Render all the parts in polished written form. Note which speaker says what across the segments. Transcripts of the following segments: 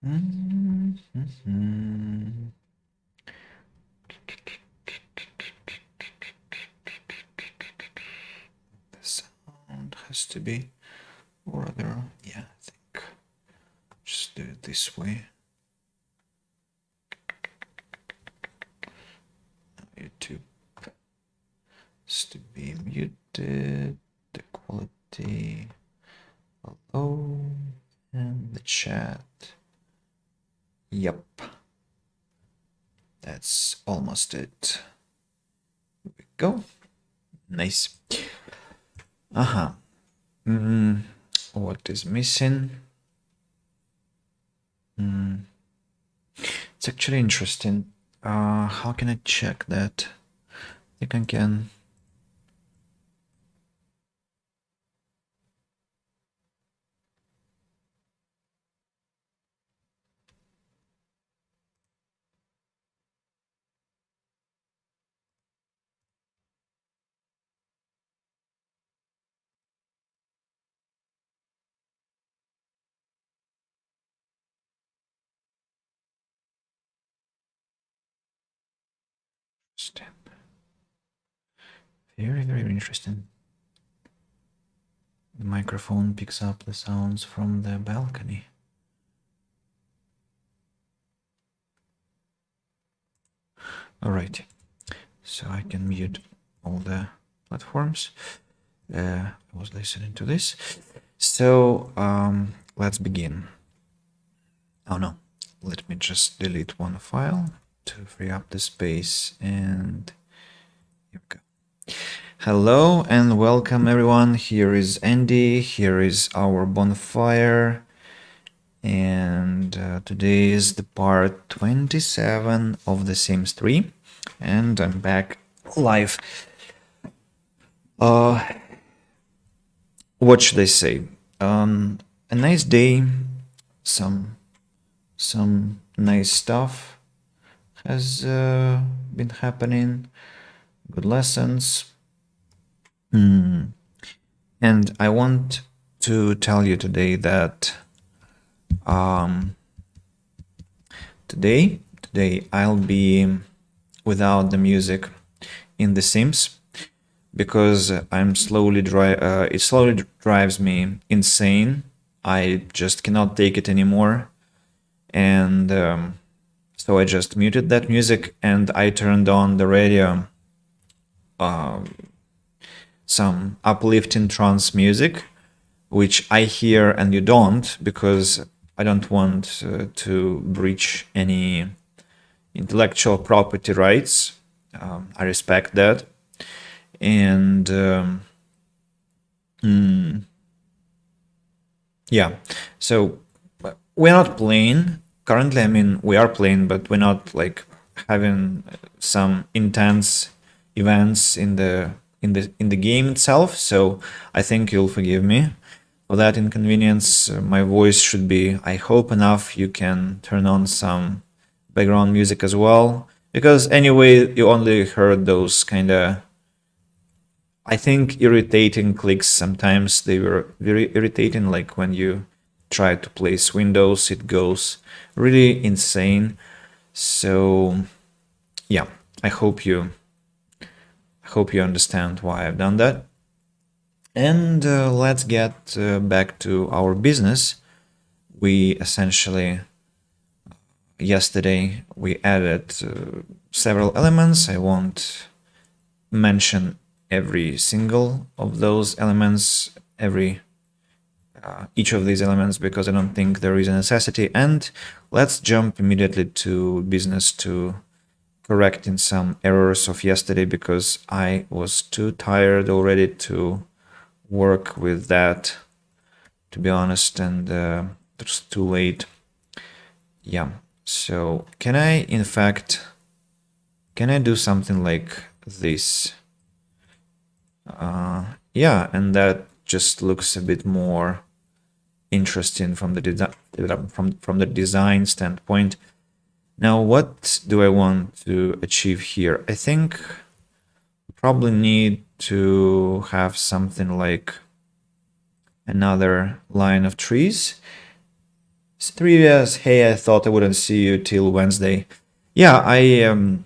Speaker 1: The sound has to be rather, yeah, I think just do it this way. YouTube has to be muted, the quality, hello, and the chat. Yep, that's almost it. Here we go. Nice. What is missing? It's actually interesting. How can I check that? I think I can. Step. Very, very interesting. The microphone picks up the sounds from the balcony. Alright, so I can mute all the platforms. I was listening to this. So let's begin. Oh no, let me just delete one file to free up the space, and here we go. Hello and welcome everyone. Here is Andy, here is our bonfire, and today is the part 27 of The Sims 3, and I'm back live. What should I say? A nice day, some nice stuff has been happening, good lessons. And I want to tell you today that today I'll be without the music in The Sims because it slowly drives me insane. I just cannot take it anymore, and so I just muted that music and I turned on the radio, some uplifting trance music, which I hear and you don't, because I don't want to breach any intellectual property rights. I respect that. And yeah, so we're not playing currently. I mean, we are playing, but we're not like having some intense events in the game itself. So I think you'll forgive me for that inconvenience. My voice should be, I hope, enough. You can turn on some background music as well, because anyway, you only heard those kind of, I think, irritating clicks. Sometimes they were very irritating, like when you try to place windows, it goes really insane. So yeah, I hope you understand why I've done that. And let's get back to our business. We essentially, yesterday, we added several elements. I won't mention every single of those elements, each of these elements, because I don't think there is a necessity. And let's jump immediately to business, to correcting some errors of yesterday, because I was too tired already to work with that, to be honest, and it's too late. Yeah, so can I do something like this? Yeah, and that just looks a bit more interesting from the design standpoint. Now, what do I want to achieve here? I think probably need to have something like another line of trees. 3 years. Hey, I thought I wouldn't see you till Wednesday. Yeah, I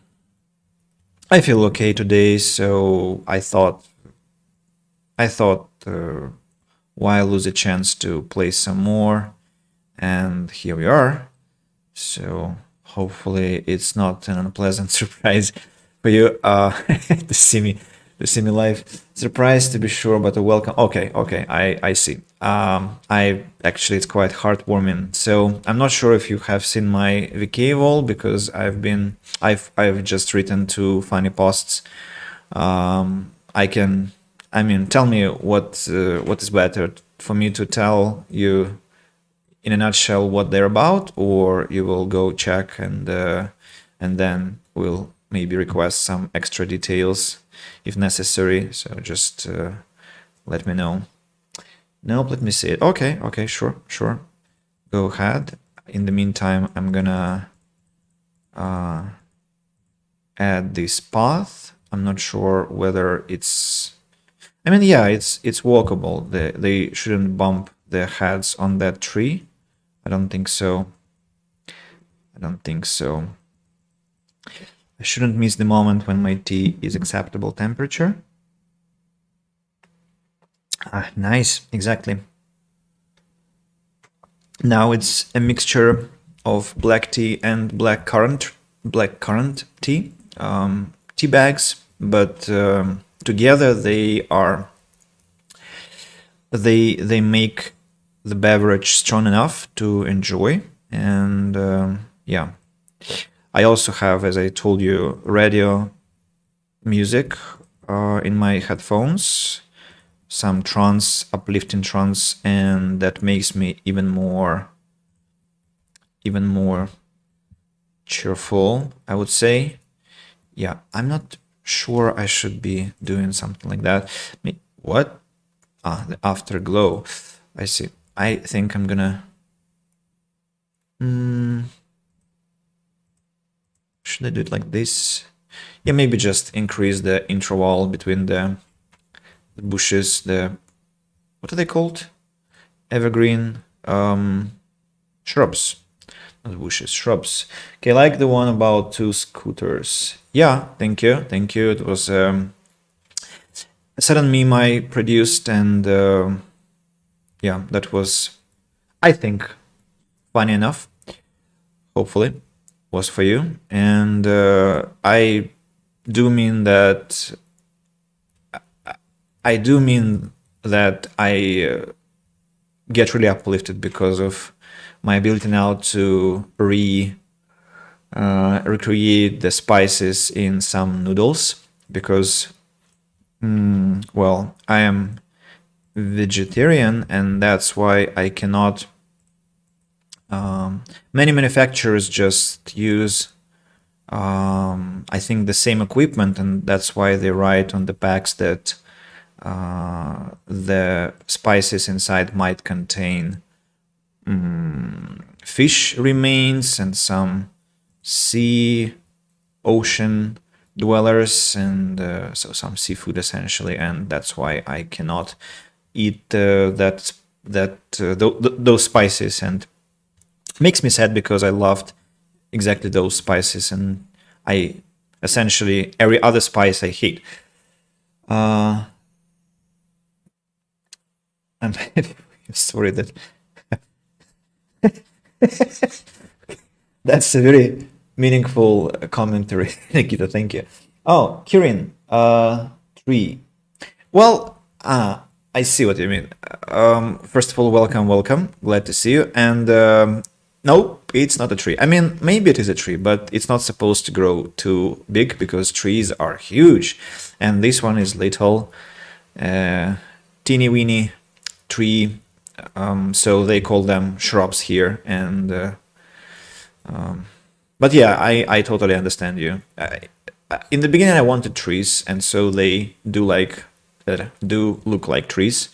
Speaker 1: feel okay today, so I thought why lose a chance to play some more, and here we are. So hopefully it's not an unpleasant surprise for you to see me live. Surprise to be sure, but a welcome. Okay, I see. I actually it's quite heartwarming. So I'm not sure if you have seen my VK wall because I've just written 2 funny posts. I mean, tell me what is better for me to tell you in a nutshell what they're about, or you will go check and then we'll maybe request some extra details if necessary. So just let me know. Nope, let me see it. Okay, sure. Go ahead. In the meantime, I'm gonna add this path. I'm not sure whether it's. I mean, yeah, it's walkable. They shouldn't bump their heads on that tree. I don't think so. I shouldn't miss the moment when my tea is acceptable temperature. Ah, nice, exactly. Now it's a mixture of black tea and black currant tea, tea bags, but together they make the beverage strong enough to enjoy. And yeah, I also have, as I told you, radio music in my headphones, some trance, uplifting trance, and that makes me even more cheerful, I would say. Yeah, I'm not sure I should be doing something like that. What? Ah, the afterglow. I see. I think I'm gonna. Should I do it like this? Yeah, maybe just increase the interval between the bushes. What are they called? Evergreen shrubs. Not bushes, shrubs. Okay, like the one about 2 scooters. Yeah, thank you. It was a sudden meme I produced, and yeah, that was, I think, funny enough. Hopefully, was for you, and I do mean that. I get really uplifted because of my ability now to recreate the spices in some noodles, because well, I am vegetarian, and that's why I cannot. Many manufacturers just use I think the same equipment, and that's why they write on the packs that the spices inside might contain fish remains and some sea, ocean dwellers, and so some seafood essentially, and that's why I cannot eat those spices, and makes me sad because I loved exactly those spices, and I essentially every other spice I hate. I'm sorry that that's a very meaningful commentary, Nikita. Thank you. Oh, Kirin, 3. Well, I see what you mean. First of all, welcome. Glad to see you. And nope, it's not a tree. I mean, maybe it is a tree, but it's not supposed to grow too big because trees are huge. And this one is little, teeny weeny tree. So they call them shrubs here. And but yeah, I totally understand you. In the beginning, I wanted trees, and so they do look like trees,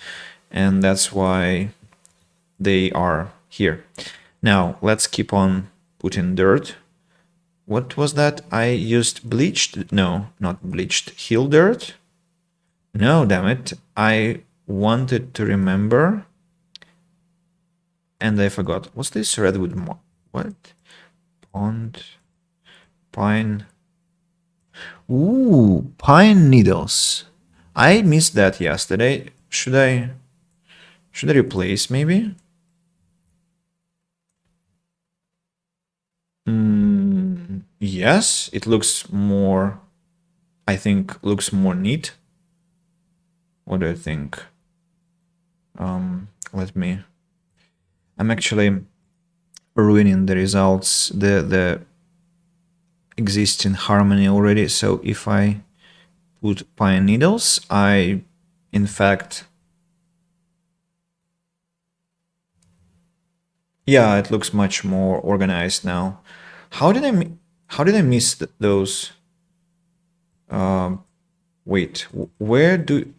Speaker 1: and that's why they are here. Now let's keep on putting dirt. What was that? I used bleached? No, not bleached. Hill dirt? No, damn it. I wanted to remember. and I forgot. What's this redwood? What? Pond. Pine. Ooh, pine needles. I missed that yesterday. Should I replace maybe? Yes, it looks more, I think looks more neat. What do you think? Let me, I'm actually ruining the results, the existing harmony already. So if I put pine needles, I, in fact, yeah, it looks much more organized now. How did how did I miss those? Wait, where do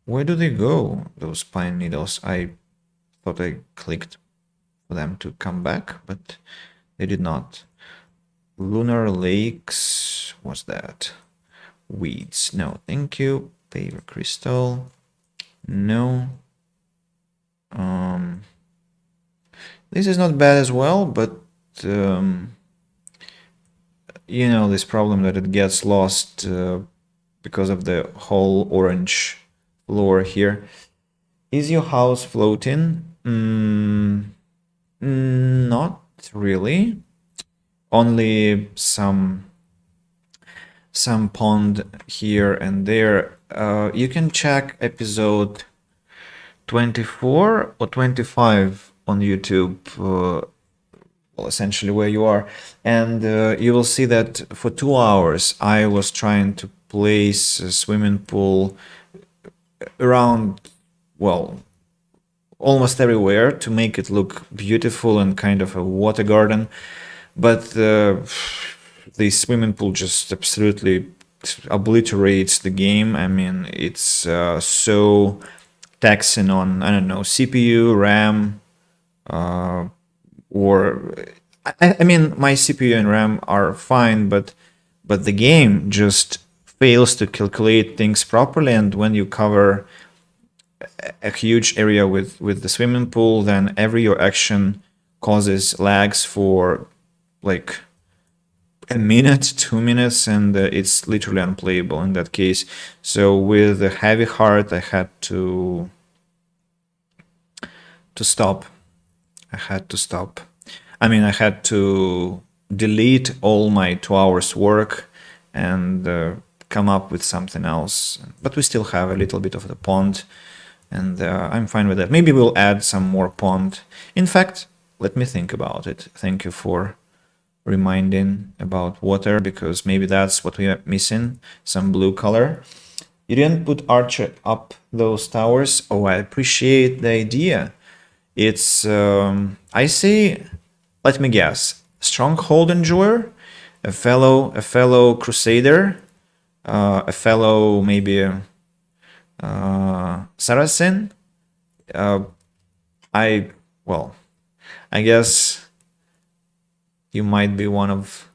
Speaker 1: they go? Those pine needles? I thought I clicked for them to come back, but they did not. Lunar Lakes, what's that? Weeds, no, thank you. Paver crystal, no. This is not bad as well, but you know, this problem that it gets lost because of the whole orange floor here. Is your house floating? Not really. Only some pond here and there. You can check episode 24 or 25 on YouTube, well, essentially where you are, and you will see that for 2 hours I was trying to place a swimming pool around, well, almost everywhere to make it look beautiful and kind of a water garden, but the swimming pool just absolutely obliterates the game. I mean, it's so taxing on, I don't know, CPU, RAM, or I mean, my CPU and RAM are fine, but the game just fails to calculate things properly. And when you cover a huge area with the swimming pool, then every your action causes lags for like a minute, 2 minutes, and it's literally unplayable in that case. So with a heavy heart, I had to stop. I mean, I had to delete all my 2 hours work and come up with something else. But we still have a little bit of the pond, and I'm fine with that. Maybe we'll add some more pond. In fact, let me think about it. Thank you for reminding about water, because maybe that's what we are missing, some blue color. You didn't put Archer up those towers. Oh, I appreciate the idea. It's, I see, let me guess, Stronghold Enjoyer, a fellow Crusader, a fellow maybe Saracen. Well, I guess you might be one of,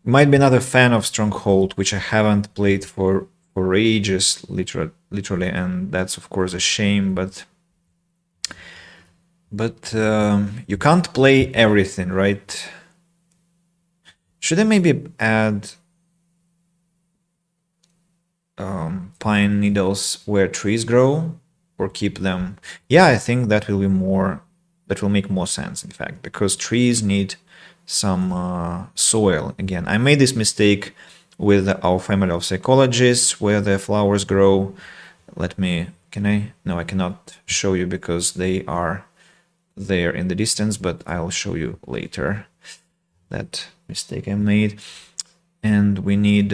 Speaker 1: might be another fan of Stronghold, which I haven't played for ages, literally, and that's of course a shame. But you can't play everything, right? Should I maybe add pine needles where trees grow, or keep them? Yeah, I think that will be more. That will make more sense, in fact, because trees need some soil. Again, I made this mistake with our family of psychologists where the flowers grow. Let me, can I? No, I cannot show you because they are there in the distance, but I'll show you later that mistake I made. And we need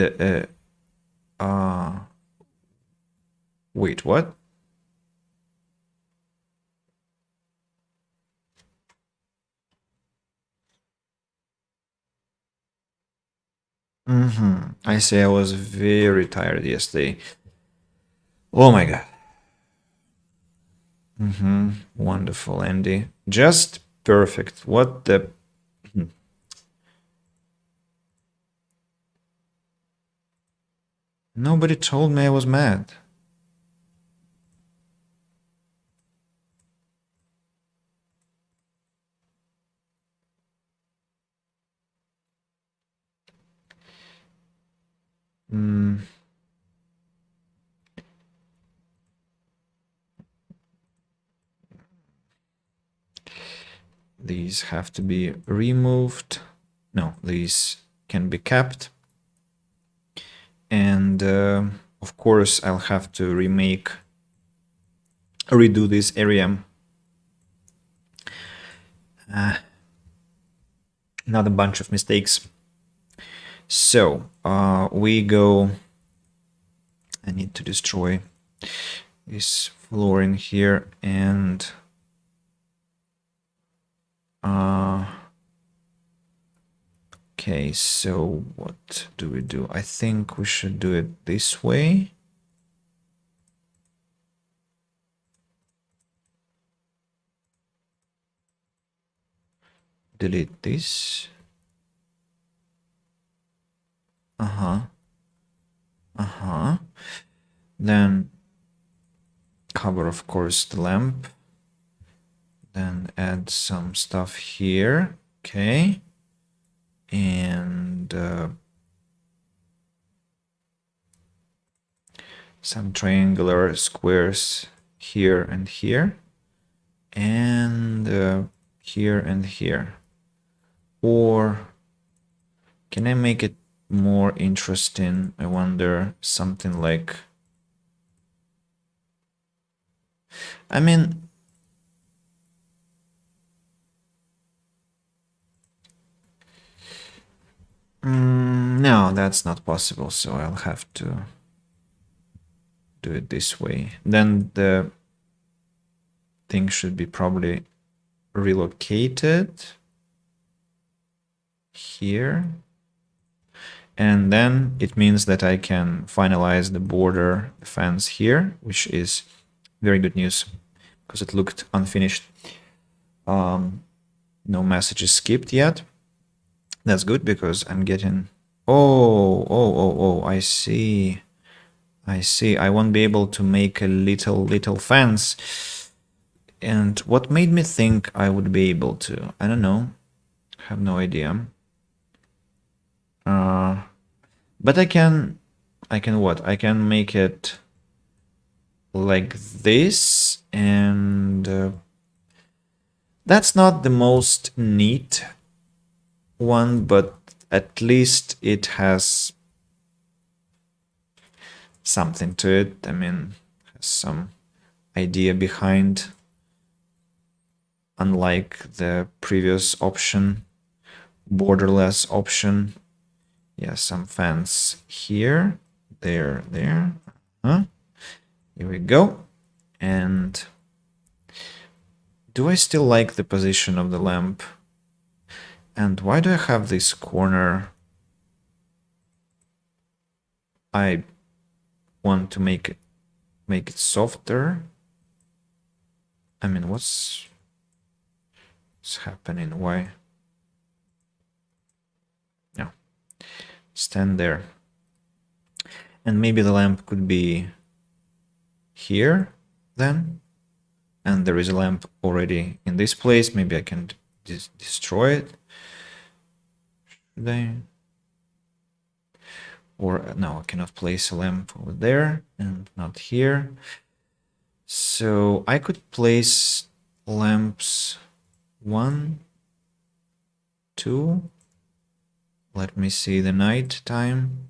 Speaker 1: wait, what? I say I was very tired yesterday. Oh my god. Wonderful, Andy. Just perfect. What the... Nobody told me I was mad. Mm. These have to be removed. No, these can be kept. And of course, I'll have to redo this area. Not a bunch of mistakes. So we go. I need to destroy this floor in here and okay, so what do we do? I think we should do it this way. Delete this. Then cover, of course, the lamp. Then add some stuff here. Okay. And some triangular squares here and here. And here and here. Or can I make it more interesting? I wonder, something like, I mean, no, that's not possible, so I'll have to do it this way. Then the thing should be probably relocated here. And then it means that I can finalize the border fence here, which is very good news because it looked unfinished. No messages skipped yet. That's good because I'm getting... Oh, I see. I won't be able to make a little fence. And what made me think I would be able to? I don't know. I have no idea. But I can what? I can make it like this, and that's not the most neat one, but at least it has something to it. I mean, has some idea behind, unlike the previous option, borderless option. Yeah, some fence here, there. Here we go. And do I still like the position of the lamp? And why do I have this corner? I want to make it softer. I mean, what's happening? Why? No. Stand there. And maybe the lamp could be here then. And there is a lamp already in this place. Maybe I can destroy it. Should I? Or no, I cannot place a lamp over there and not here. So I could place lamps 1, 2. Let me see the night time.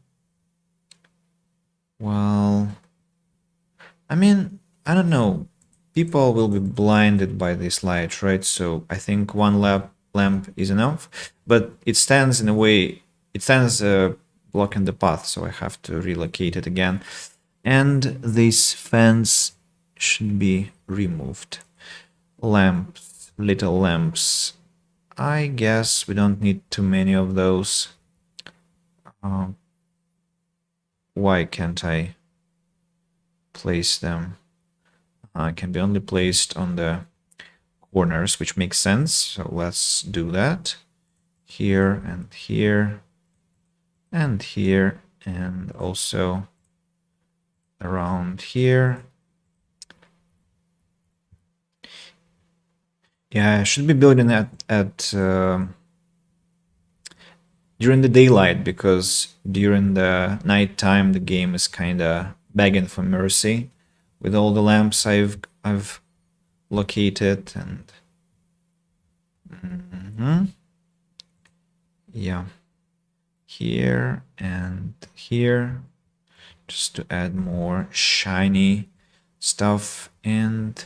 Speaker 1: Well, I mean, I don't know. People will be blinded by this light, right? So I think one lamp is enough, but it stands in a way, it stands blocking the path, so I have to relocate it again. And this fence should be removed. Lamps, little lamps. I guess we don't need too many of those. Why can't I place them? Can be only placed on the corners, which makes sense. So let's do that. Here and here and here, and also around here. Yeah, I should be building at during the daylight, because during the nighttime the game is kind of begging for mercy with all the lamps I've located. And yeah, here and here, just to add more shiny stuff. And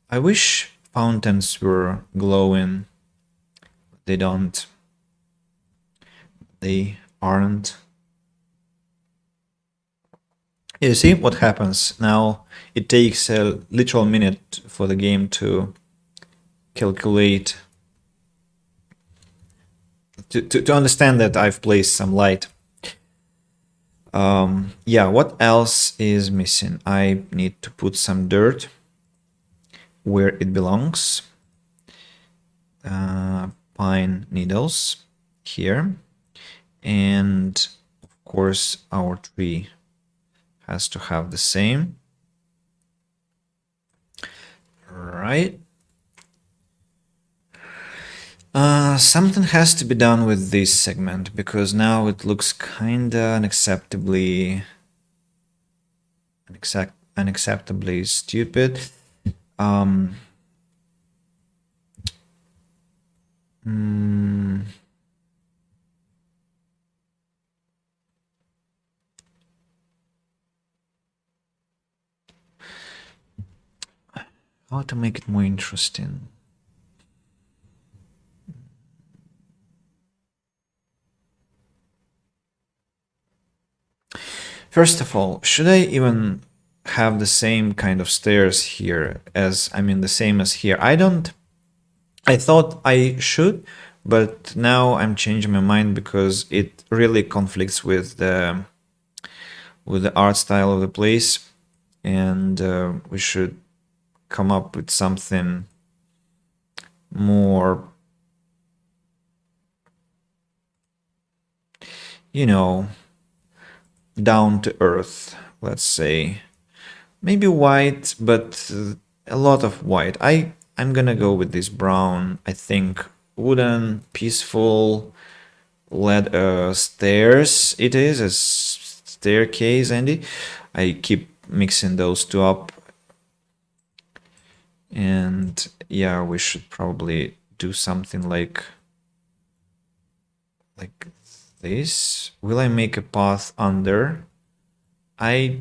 Speaker 1: I wish fountains were glowing. They don't. They aren't. You see what happens now? It takes a literal minute for the game to calculate, to understand that I've placed some light. Yeah, what else is missing? I need to put some dirt where it belongs. Pine needles here. And of course our tree has to have the same. Right. Something has to be done with this segment, because now it looks kinda unacceptably stupid. How to make it more interesting? First of all, should I even have the same kind of stairs here as, I mean, the same as here? I thought I should, but now I'm changing my mind because it really conflicts with the art style of the place, and we should come up with something more, you know, down to earth, let's say. Maybe white, but a lot of white. I'm gonna go with this brown. I think wooden, peaceful, led stairs. It is a staircase, Andy. I keep mixing those two up. And yeah, we should probably do something like this. Will I make a path under? I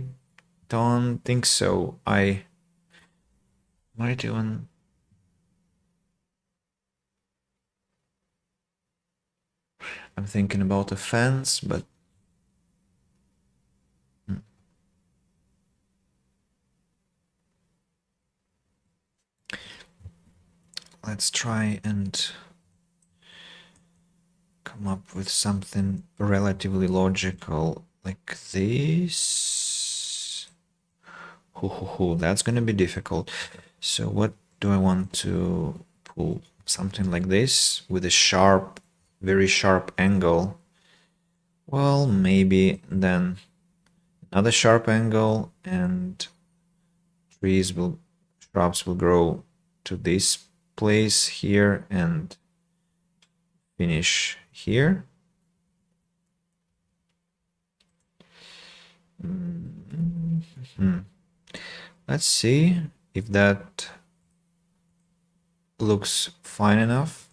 Speaker 1: don't think so. I might even. I'm thinking about a fence, but let's try and come up with something relatively logical like this. That's gonna be difficult. So what do I want to pull? Something like this with a sharp, very sharp angle. Well, maybe then another sharp angle, and shrubs will grow to this place here and finish here. Let's see if that looks fine enough.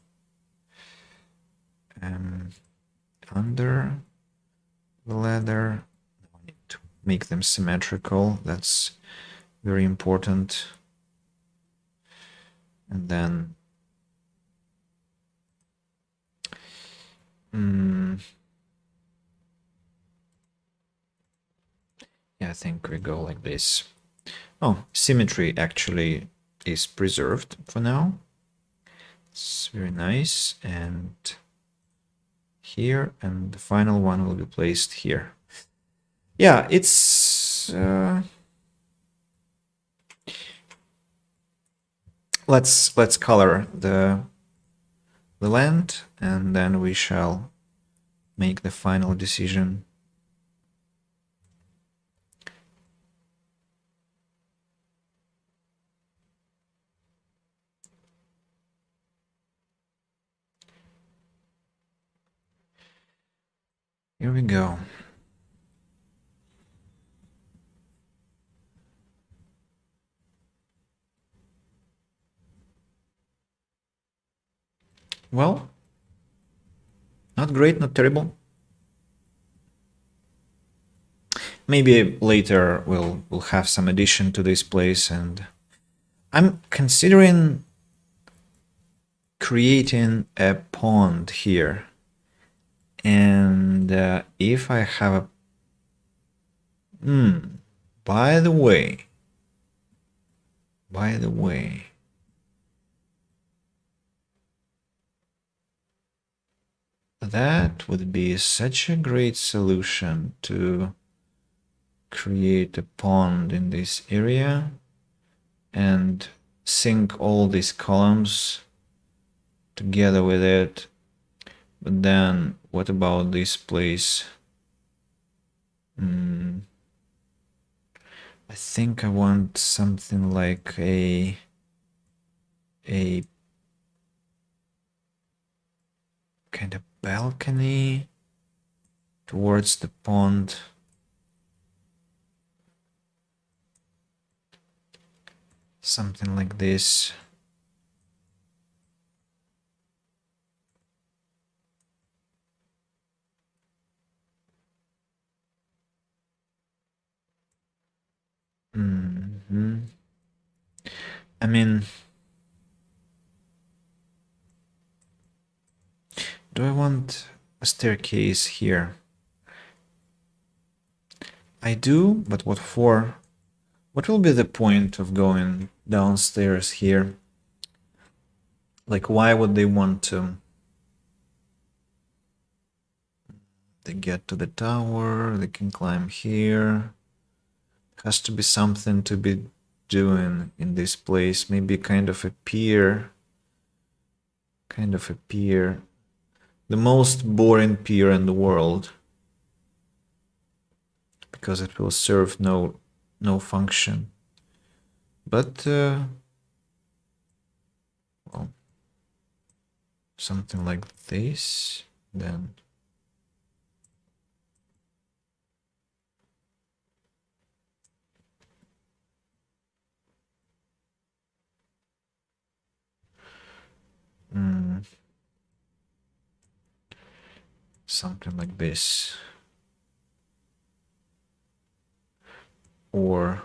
Speaker 1: Under the ladder, I need to make them symmetrical. That's very important. And then yeah, I think we go like this. Oh, symmetry actually is preserved for now. It's very nice. And here, and the final one will be placed here. Yeah, it's let's color the land, and then we shall make the final decision. Here we go. Well, not great, not terrible. Maybe later we'll have some addition to this place, and I'm considering creating a pond here. And if I have a by the way, that would be such a great solution to create a pond in this area and sync all these columns together with it. But then what about this place? I think I want something like a kind of balcony towards the pond. Something like this. I mean, do I want a staircase here? I do, but what for? What will be the point of going downstairs here? Like, why would they want to? They get to the tower, they can climb here. Has to be something to be doing in this place. Maybe kind of a pier. The most boring pier in the world. Because it will serve no function. But, well, something like this, then. Something like this. Or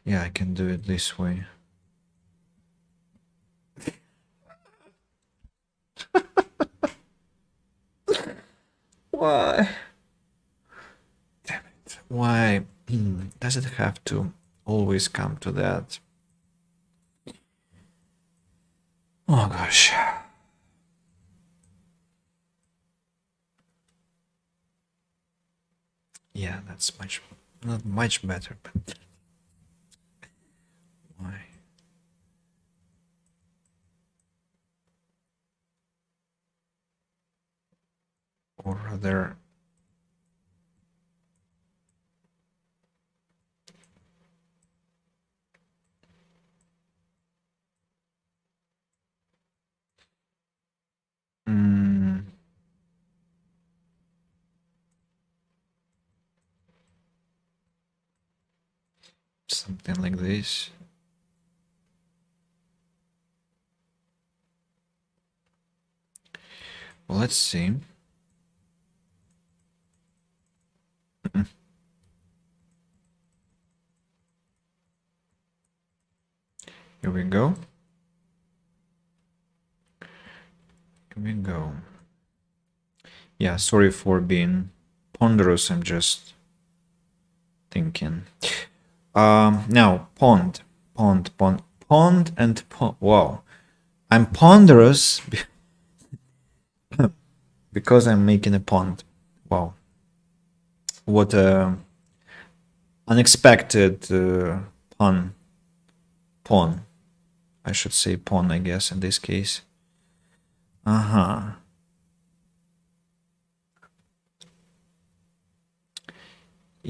Speaker 1: yeah, I can do it this way. Why? Damn it. Why does it have to always come to that? Oh gosh. Yeah, that's not much better, but why? Or rather, something like this. Well, let's see. Here we go. Yeah, sorry for being ponderous. I'm just thinking. Now pond. Wow, I'm ponderous because I'm making a pond. Wow, what a unexpected pawn. I should say pawn, I guess, in this case.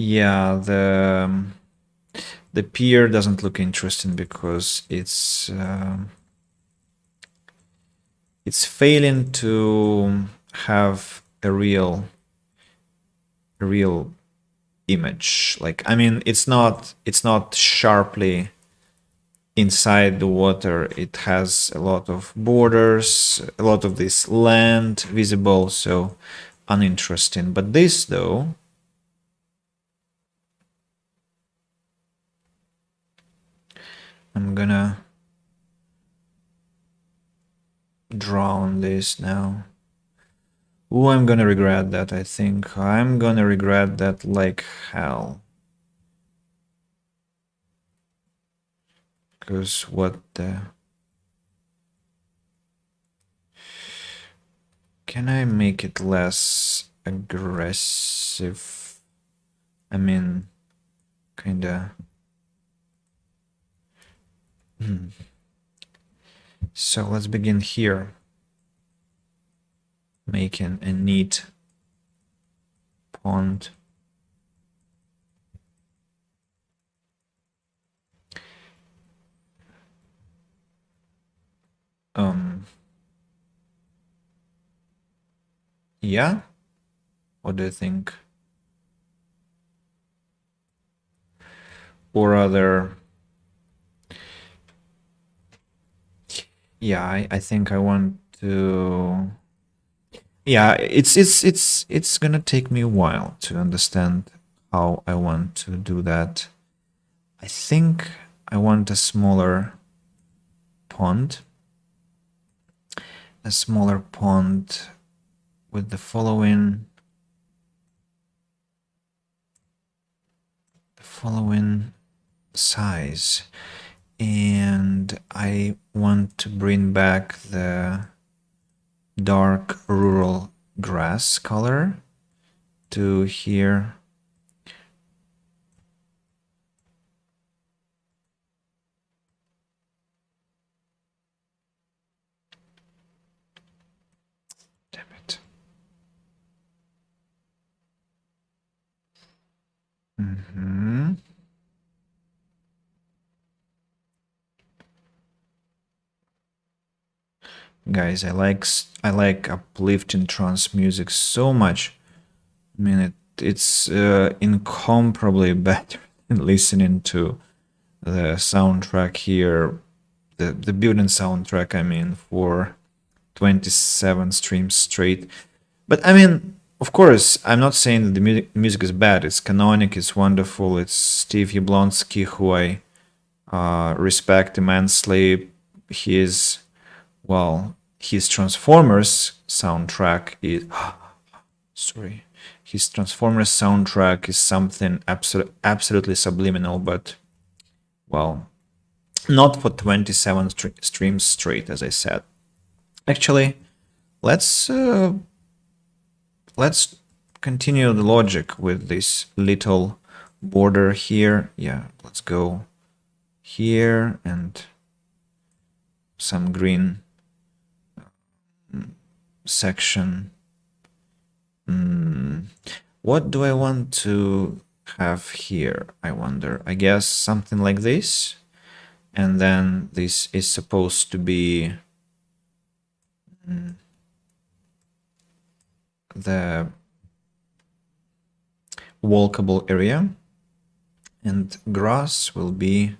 Speaker 1: Yeah, the pier doesn't look interesting because it's failing to have a real image. Like, I mean, it's not sharply inside the water. It has a lot of borders, a lot of this land visible, so uninteresting. But this, though, I'm gonna draw on this now. Ooh, I'm gonna regret that, I think. I'm gonna regret that like hell. Because what the... Can I make it less aggressive? I mean, kinda... So let's begin here. Making a neat pond. Yeah? What do you think? Or other... Yeah, I think I want to... Yeah, it's gonna take me a while to understand how I want to do that. I think I want a smaller pond. A smaller pond with the following size. And I want to bring back the dark rural grass color to here. Damn it. Guys, I like uplifting trance music so much. I mean, it's incomparably better than listening to the soundtrack here, the building soundtrack, I mean, for 27 streams straight. But I mean, of course, I'm not saying that the music is bad. It's canonic, it's wonderful. It's Steve Yablonsky, who I respect immensely. His, well, his Transformers soundtrack is... sorry. His Transformers soundtrack is something absolutely subliminal, but, well, not for 27 streams straight, as I said. Actually, let's continue the logic with this little border here. Yeah, let's go here and some green section. What do I want to have here, I wonder? I guess something like this. And then this is supposed to be the walkable area. And grass will be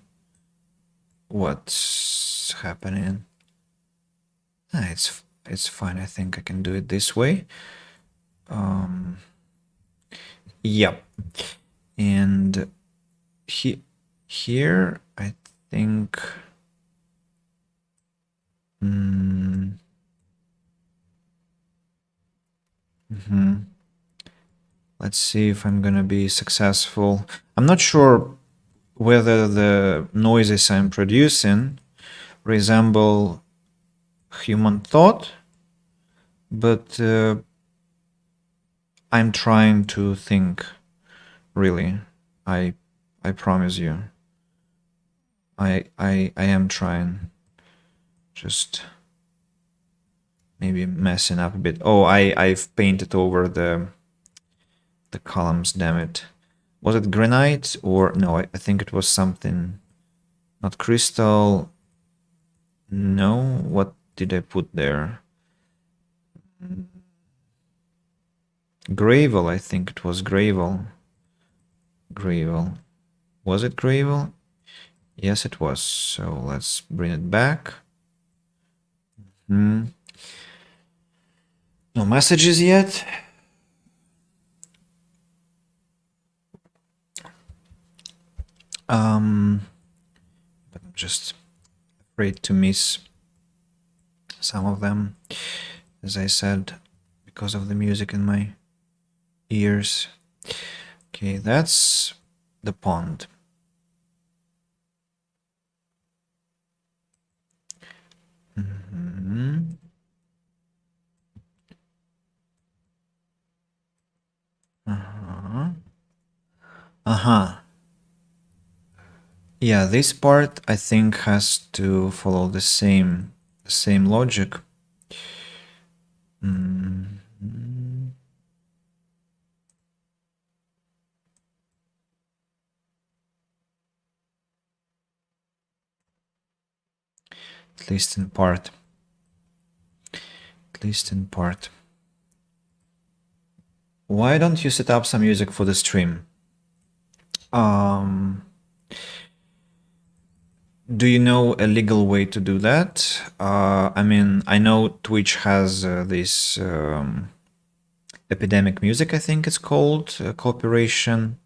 Speaker 1: what's happening. It's fine. I think I can do it this way. Yep. And here I think let's see if I'm gonna be successful. I'm not sure whether the noises I'm producing resemble human thought, but I'm trying to think, really. I promise you. I am trying. Just maybe messing up a bit. Oh, I've painted over the columns, damn it. Was it granite or no? I think it was something, not crystal. No, what did I put there? Gravel, I think it was gravel. Gravel. Was it gravel? Yes, it was. So let's bring it back. No messages yet. But I'm just afraid to miss some of them, as I said, because of the music in my ears. Okay, that's the pond. Yeah, this part I think has to follow the same logic. At least in part. At least in part. Why don't you set up some music for the stream? Do you know a legal way to do that? I mean, I know Twitch has this epidemic music, I think it's called, cooperation.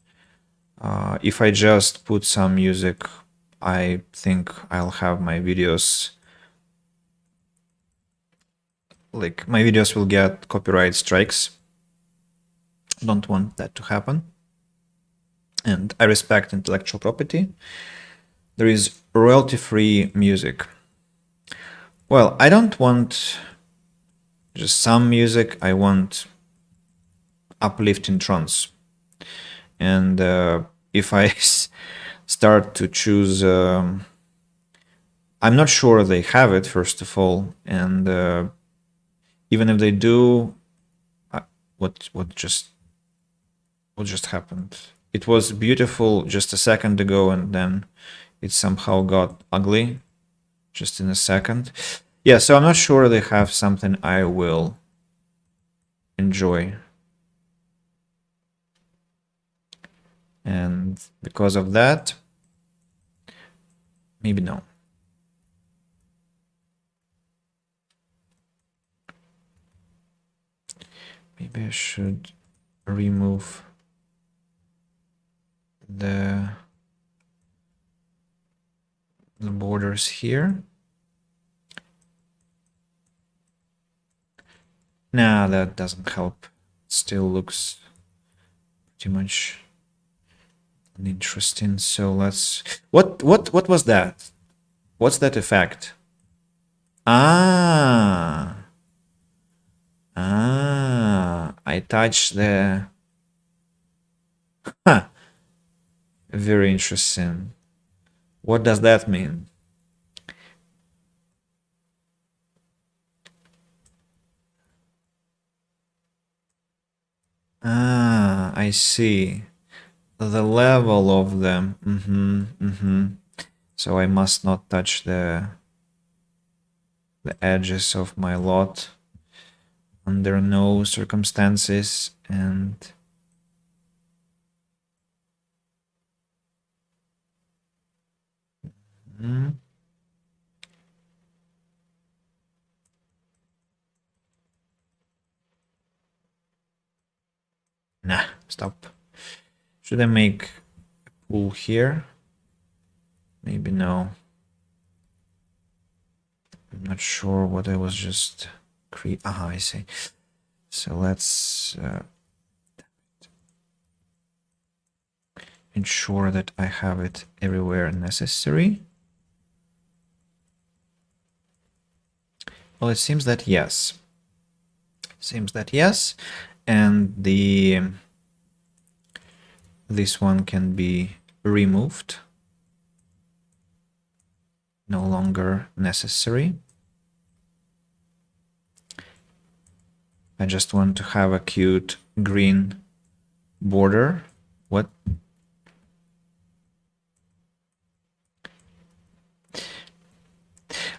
Speaker 1: If I just put some music, I think I'll have my videos, like my videos will get copyright strikes. Don't want that to happen. And I respect intellectual property. There is royalty-free music. Well, I don't want just some music, I want uplifting trance. And if I start to choose, I'm not sure they have it, first of all, and even if they do, what just happened? It was beautiful just a second ago, and then it somehow got ugly just in a second. Yeah, so I'm not sure they have something I will enjoy. And because of that, maybe no. Maybe I should remove the borders here. Nah, that doesn't help. It still looks pretty much interesting. So let's what was that? What's that effect? Ah. I touched the huh. Very interesting. What does that mean? I see. The level of them. So I must not touch the edges of my lot under no circumstances, and nah, stop. Should I make a pool here? Maybe no. I'm not sure what I was just I see. So let's ensure that I have it everywhere necessary. Well, it seems that yes. And this one can be removed. No longer necessary. I just want to have a cute green border What?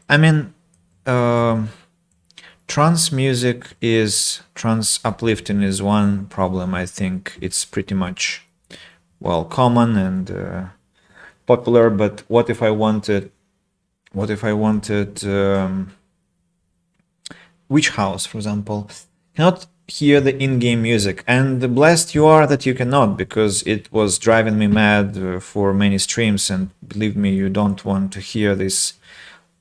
Speaker 1: I mean, um, trance uplifting is one problem. I think it's pretty much well common and popular. But what if I wanted witch house, for example, cannot hear the in-game music, and blessed you are that you cannot, because it was driving me mad for many streams, and believe me, you don't want to hear this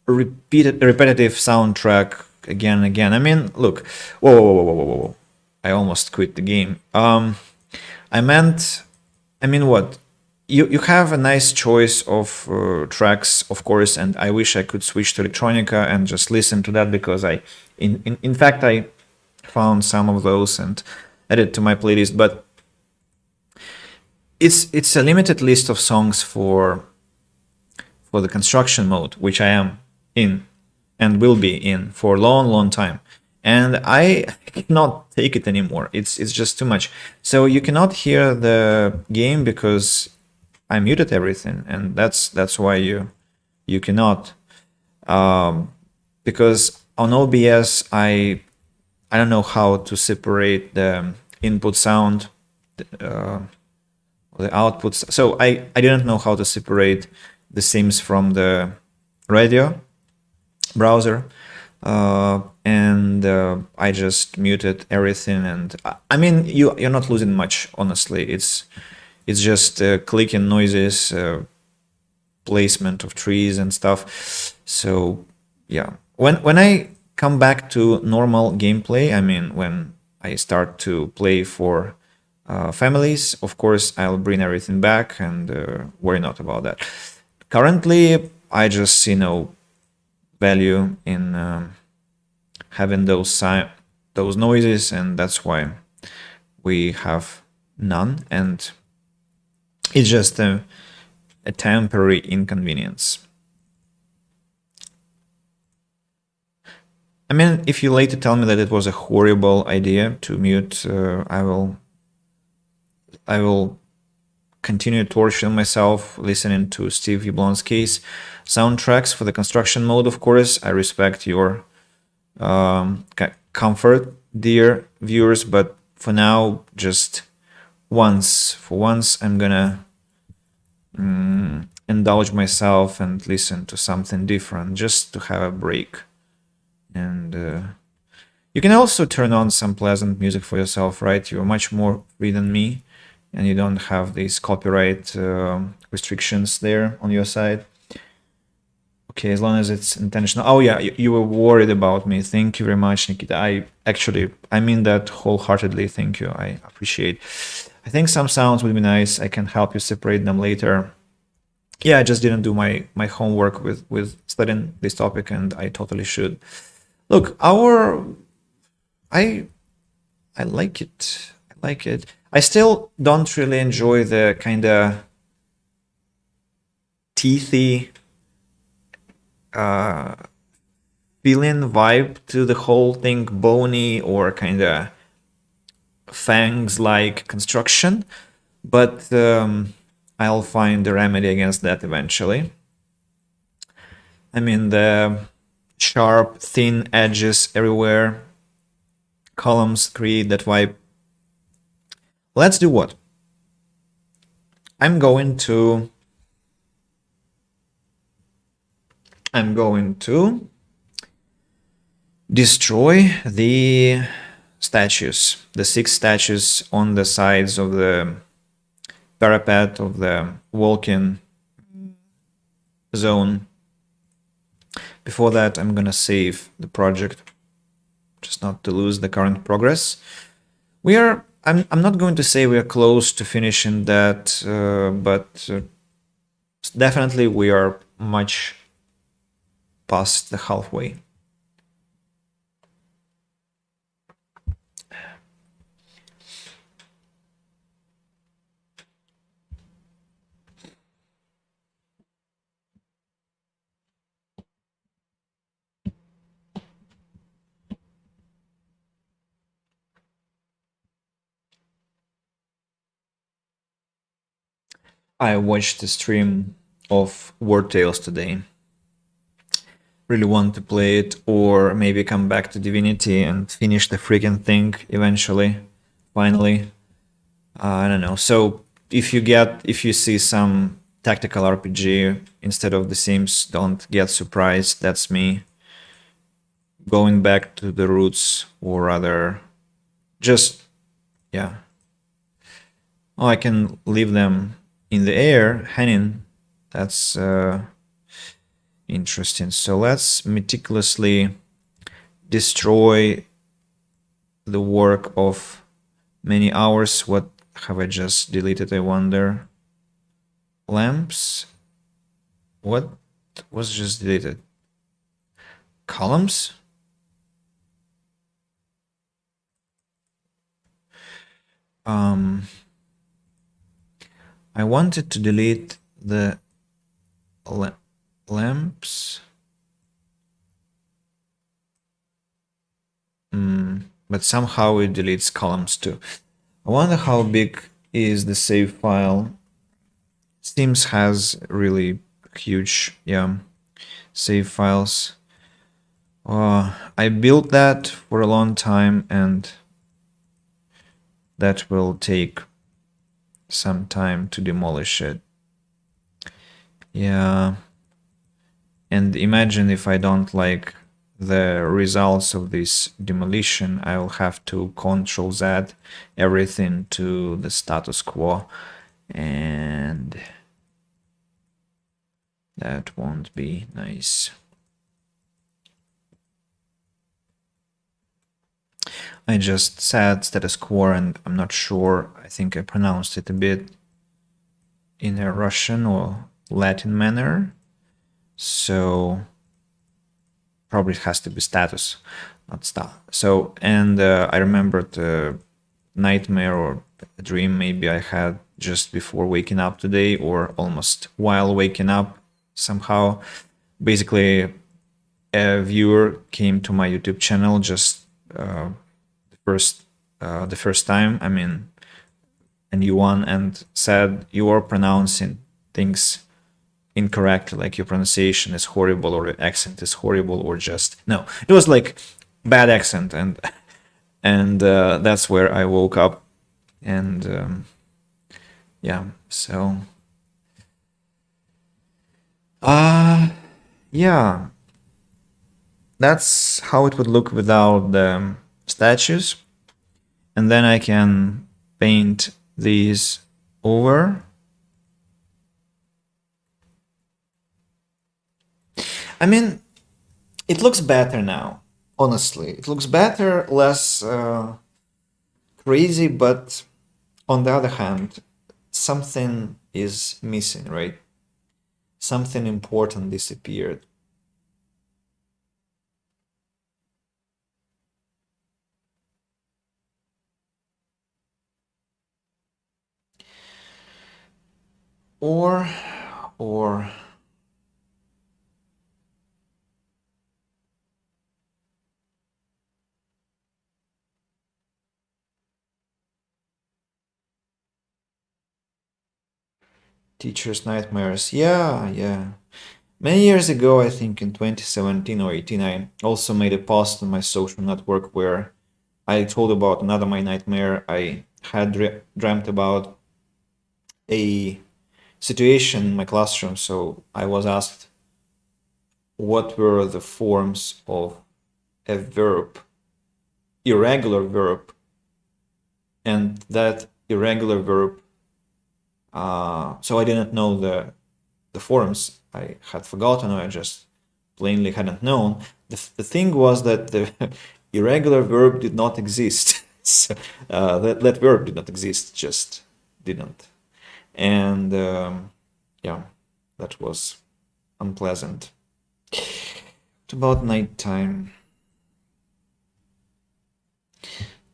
Speaker 1: repetitive soundtrack again and again. I mean, look, whoa, whoa, whoa, whoa, whoa, whoa. I almost quit the game. I meant, I mean, what? You have a nice choice of tracks, of course, and I wish I could switch to electronica and just listen to that, because in fact, I found some of those and added to my playlist. But it's a limited list of songs for the construction mode, which I am in and will be in for a long, long time. And I cannot take it anymore. It's just too much. So you cannot hear the game because I muted everything, and that's why you cannot. Because on OBS I don't know how to separate the input sound, the outputs. So I didn't know how to separate the sims from the radio browser, and I just muted everything. And I mean, you're not losing much, honestly. It's just clicking noises, placement of trees and stuff. So yeah, when I come back to normal gameplay, I mean, when I start to play for families, of course I'll bring everything back, and worry not about that. Currently, I just see no value in having those noises, and that's why we have none, and it's just a temporary inconvenience. I mean, if you later tell me that it was a horrible idea to mute, I will continue torturing myself listening to Steve Yablonsky's soundtracks for the construction mode. Of course, I respect your comfort, dear viewers, but for now, just for once, I'm gonna indulge myself and listen to something different, just to have a break. And you can also turn on some pleasant music for yourself, right? You're much more free than me, and you don't have these copyright restrictions there on your side. Okay, as long as it's intentional. Oh yeah, you were worried about me. Thank you very much, Nikita. I mean that wholeheartedly. Thank you. I appreciate. I think some sounds would be nice. I can help you separate them later. Yeah, I just didn't do my homework with studying this topic, and I totally should. Look, I like it. I like it. I still don't really enjoy the kind of teethy feeling vibe to the whole thing, bony or kind of fangs like construction, but I'll find a remedy against that eventually. I mean, the sharp, thin edges everywhere, columns create that vibe. Let's do what? I'm going to destroy the statues, the 6 statues on the sides of the parapet of the walking zone. Before that, I'm gonna save the project, just not to lose the current progress. I'm not going to say we are close to finishing that, but definitely we are much past the halfway. I watched the stream of War Tales today. Really want to play it, or maybe come back to Divinity and finish the freaking thing eventually, finally. I don't know. So if you see some tactical RPG instead of The Sims, don't get surprised. That's me going back to the roots, or rather, just yeah. Oh, I can leave them in the air, hanging. That's interesting. So let's meticulously destroy the work of many hours. What have I just deleted, I wonder? Lamps? What was just deleted? Columns? I wanted to delete the lamps. But somehow it deletes columns too. I wonder how big is the save file. Sims has really huge, save files. I built that for a long time, and that will take some time to demolish it. Yeah. And imagine if I don't like the results of this demolition, I will have to Control Z everything to the status quo, and that won't be nice. I just said status quo, and I'm not sure. I think I pronounced it a bit in a Russian or Latin manner. So probably it has to be status, not star. So, and I remembered a nightmare or a dream maybe I had just before waking up today, or almost while waking up somehow. Basically, a viewer came to my YouTube channel just the first time, I mean, a new one, and said, you are pronouncing things incorrectly, like your pronunciation is horrible, or your accent is horrible, or just no, it was like bad accent, and that's where I woke up, and yeah, so yeah, that's how it would look without the statues. And then I can paint these over. I mean, it looks better now, honestly. It looks better, less crazy, but on the other hand, something is missing, right? Something important disappeared. Or teacher's nightmares. Yeah. Many years ago, I think in 2017 or 18, I also made a post on my social network where I told about another my nightmare. I had dreamt about a situation in my classroom. So I was asked what were the forms of a verb, irregular verb, and that irregular verb. So I didn't know the forms. I had forgotten, or I just plainly hadn't known. The thing was that the irregular verb did not exist. So, that verb did not exist, just didn't. And yeah, that was unpleasant. What about nighttime?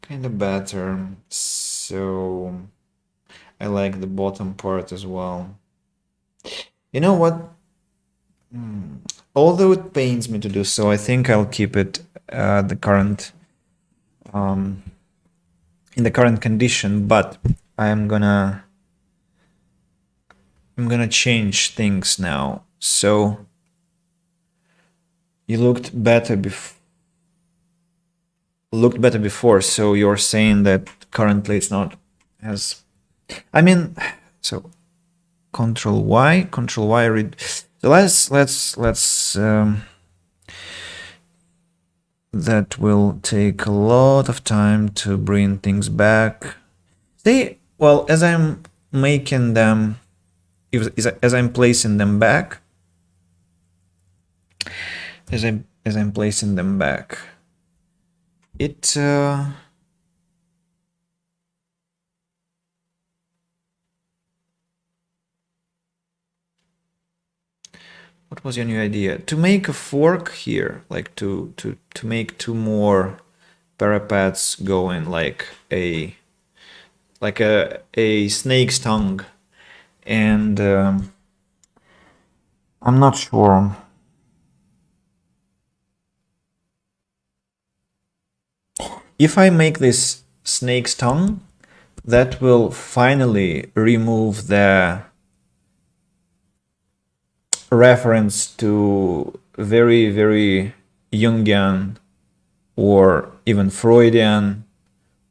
Speaker 1: Kind of better. So I like the bottom part as well. You know what? Although it pains me to do so, I think I'll keep it the current in the current condition, but I'm gonna I'm gonna change things now. So you looked better before. So you're saying that currently it's not as. I mean, so Control Y, Control Y. Read. So let's. That will take a lot of time to bring things back. They well, as I'm making them, as I'm placing them back, as I'm placing them back, it. What was your new idea? To make a fork here, like to make two more parapets going like a snake's tongue, and I'm not sure. If I make this snake's tongue, that will finally remove the reference to very, very Jungian or even Freudian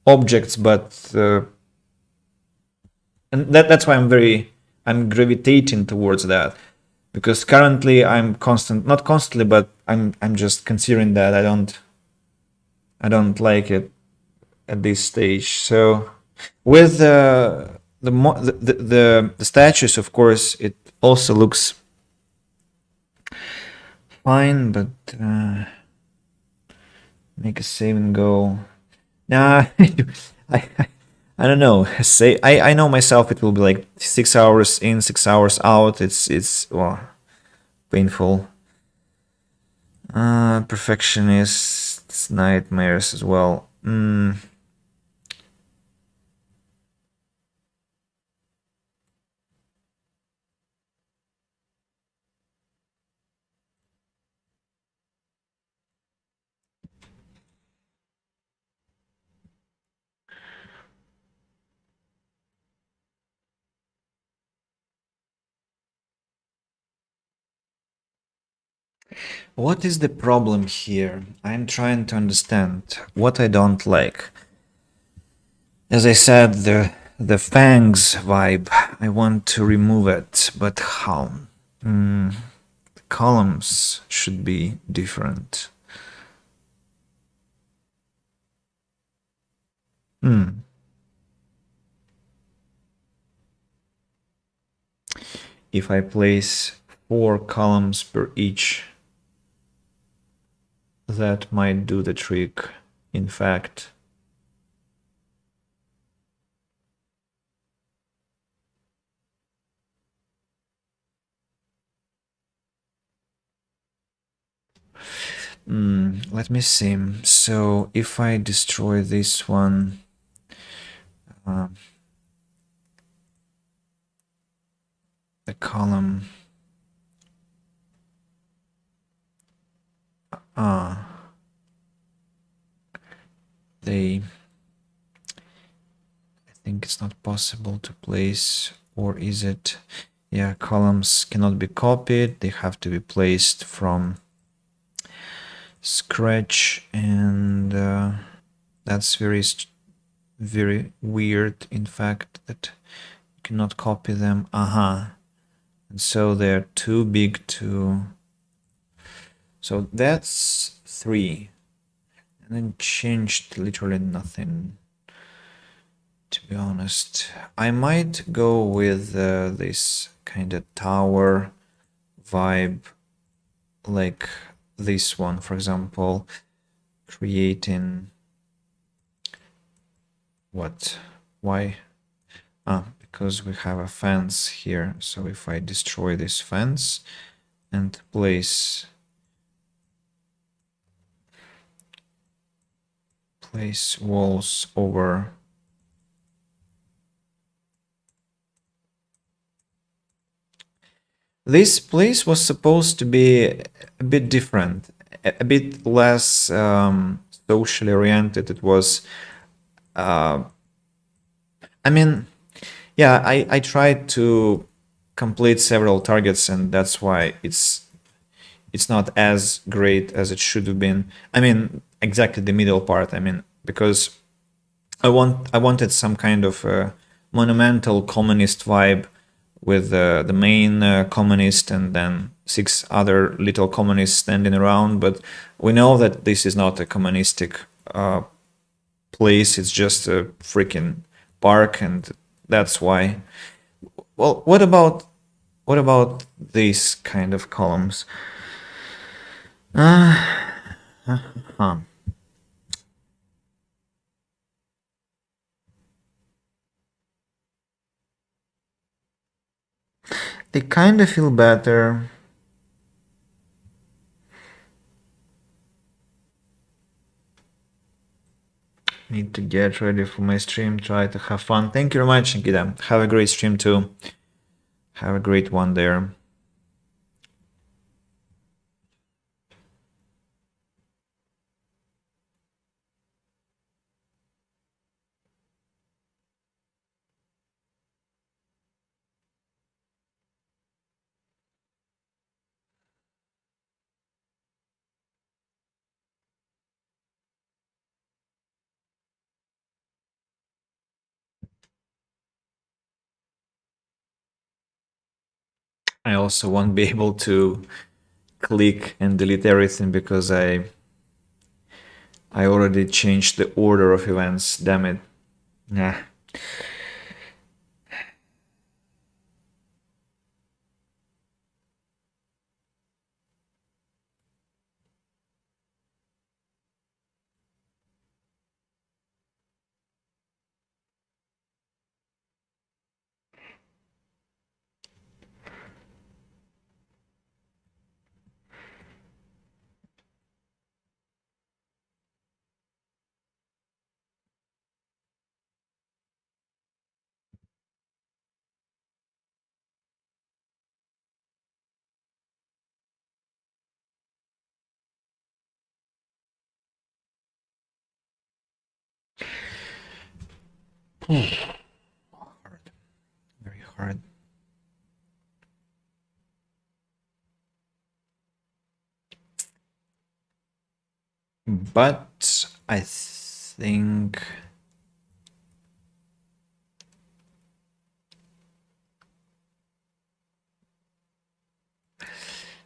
Speaker 1: objects, but and that's why I'm gravitating towards that, because currently I'm not constantly, but I'm just considering that I don't like it at this stage. So with the statues, of course, it also looks fine, but make a save and go. Nah, I don't know. Say I know myself. It will be like 6 hours in, 6 hours out. It's well, painful. Perfectionists, nightmares as well. What is the problem here? I'm trying to understand what I don't like. As I said, the fangs vibe. I want to remove it, but how? The columns should be different. If I place 4 columns per each, that might do the trick, in fact. Let me see. So if I destroy this one, the column, I think it's not possible to place, or is it? Yeah, columns cannot be copied. They have to be placed from scratch, and that's very weird, in fact, that you cannot copy them. And so they're too big to. So that's 3, and then changed literally nothing, to be honest. I might go with this kind of tower vibe, like this one, for example, creating what? Why? Because we have a fence here. So if I destroy this fence and place walls over this place was supposed to be a bit different, a bit less socially oriented. It was, I mean, yeah, I tried to complete several targets, and that's why it's not as great as it should have been. I mean, exactly the middle part. I mean, because I wanted some kind of monumental communist vibe with the main communist and then 6 other little communists standing around. But we know that this is not a communistic place. It's just a freaking park, and that's why. Well, what about these kind of columns? Huh. They kind of feel better. Need to get ready for my stream. Try to have fun. Thank you very much, Nikita. Have a great stream too. Have a great one there. I also won't be able to click and delete everything because I already changed the order of events. Damn it. Yeah. Hard. Very hard. But I think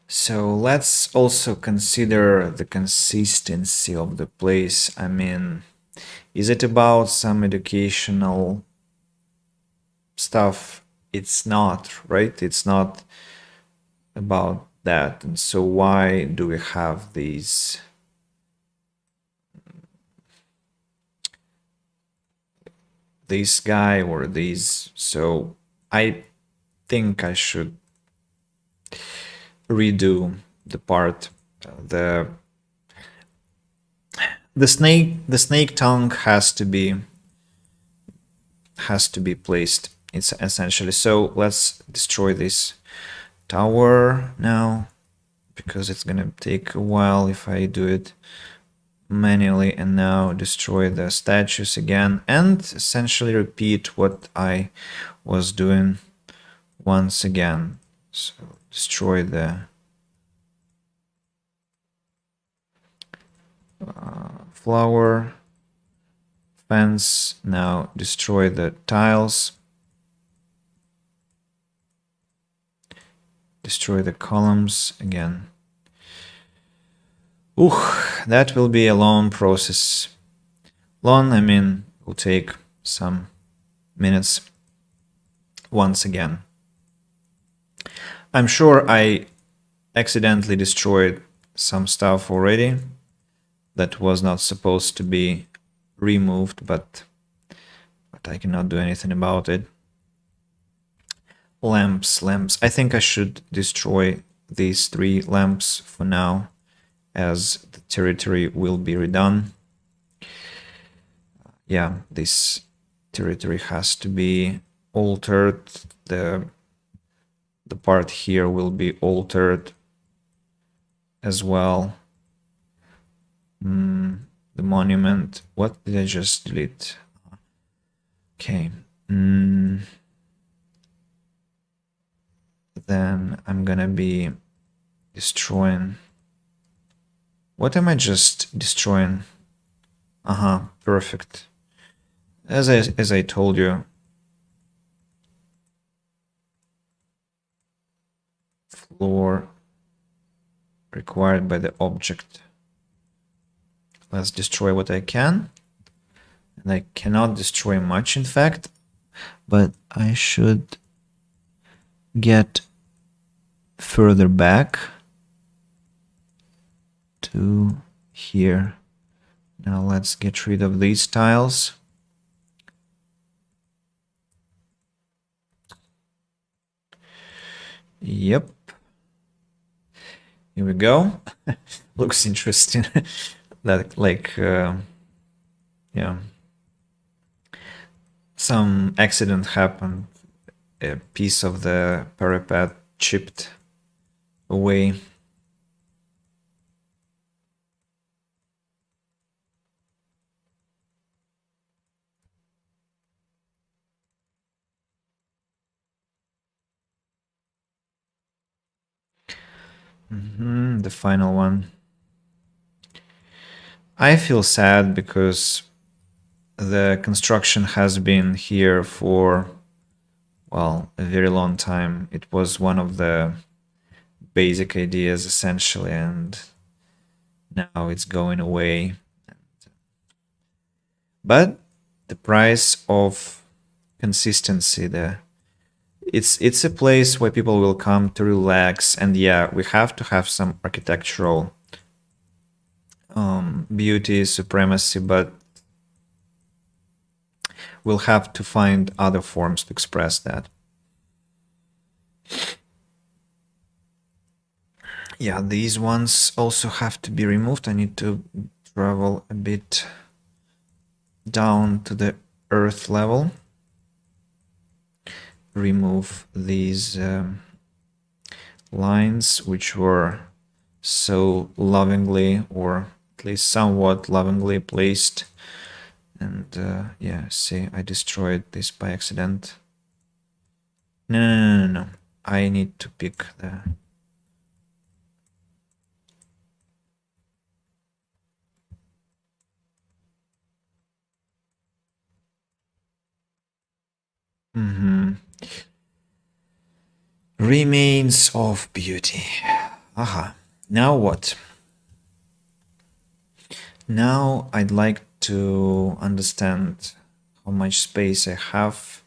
Speaker 1: so. Let's also consider the consistency of the place. I mean, is it about some educational stuff? It's not, right? It's not about that. And so why do we have these this guy or these? So I think I should redo the part. The snake tongue has to be placed. It's essentially. So let's destroy this tower now, because it's gonna take a while if I do it manually. And now destroy the statues again and essentially repeat what I was doing once again. So destroy the flower fence. Now destroy the tiles. Destroy the columns again. Ooh, that will be a long process. Long, I mean, will take some minutes once again. I'm sure I accidentally destroyed some stuff already that was not supposed to be removed, but I cannot do anything about it. Lamps. I think I should destroy these 3 lamps for now, as the territory will be redone. Yeah, this territory has to be altered. The part here will be altered as well. The monument. What did I just delete? Okay. then I'm gonna be destroying. What am I just destroying? Perfect. As I told you, floor required by the object. Let's destroy what I can. And I cannot destroy much, in fact, but I should get further back to here. Now let's get rid of these tiles. Yep. Here we go. Looks interesting. That like yeah, some accident happened. A piece of the parapet chipped away. The final one. I feel sad because the construction has been here for, well, a very long time. It was one of the basic ideas essentially, and now it's going away. But the price of consistency, it's a place where people will come to relax, and yeah, we have to have some architectural beauty, supremacy, but we'll have to find other forms to express that. Yeah, these ones also have to be removed. I need to travel a bit down to the earth level. Remove these lines which were so lovingly, or at least somewhat lovingly placed. And yeah, see, I destroyed this by accident. No. I need to pick the... Remains of beauty. Aha. Now what? Now I'd like to understand how much space I have.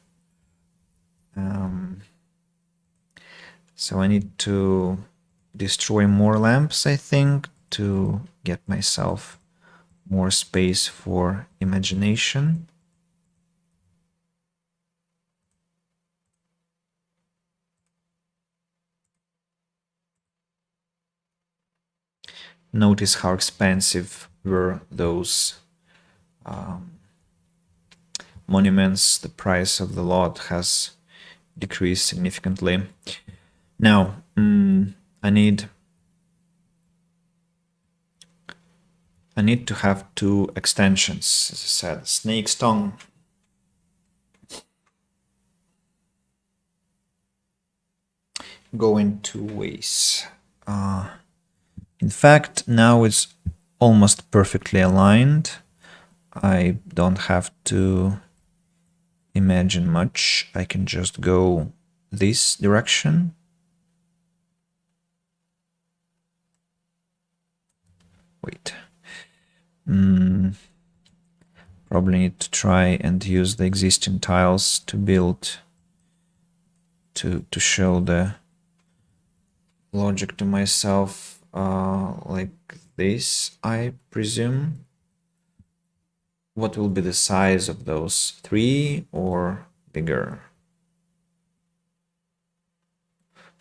Speaker 1: So I need to destroy more lamps, I think, to get myself more space for imagination. Notice how expensive were those monuments. The price of the lot has decreased significantly. Now, I need to have two extensions, as I said. Snake's tongue. Go in two ways. In fact, now it's almost perfectly aligned. I don't have to imagine much. I can just go this direction. Wait. Probably need to try and use the existing tiles to build, to show the logic to myself, like this, I presume. What will be the size of those? 3 or bigger?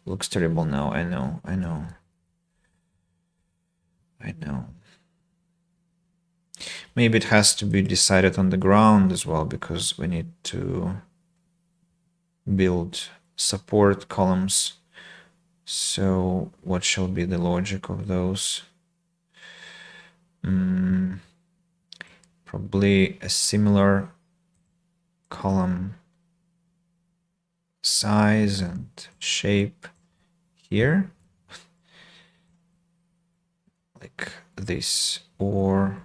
Speaker 1: Looks terrible now. I know. Maybe it has to be decided on the ground as well, because we need to build support columns. So what shall be the logic of those? Probably a similar column size and shape. here, like this, or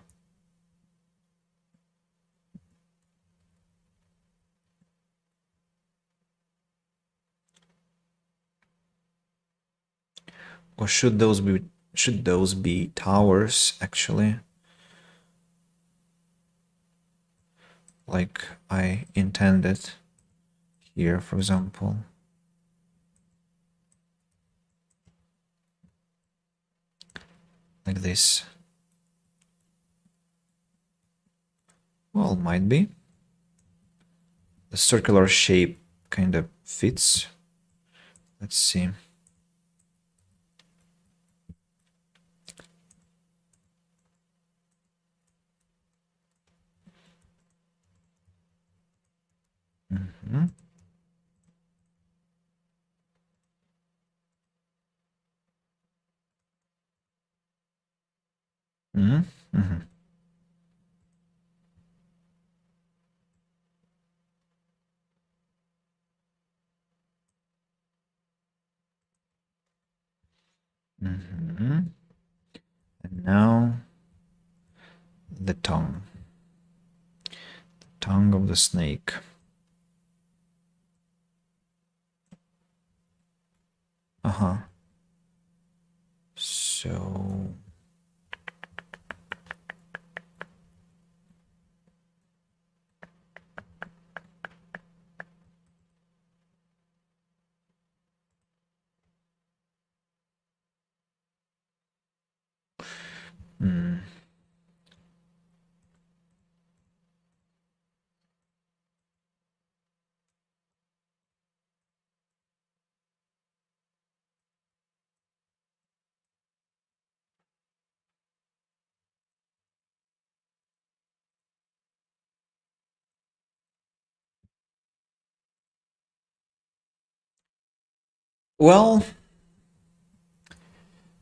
Speaker 1: should those be towers actually, like I intended here, for example? Like this. Well, might be. The circular shape kind of fits. Let's see. Mm-hmm. Mm-hmm. Mm-hmm. Mm-hmm. And now the tongue. Tongue of the snake. Uh-huh. So mm. Well,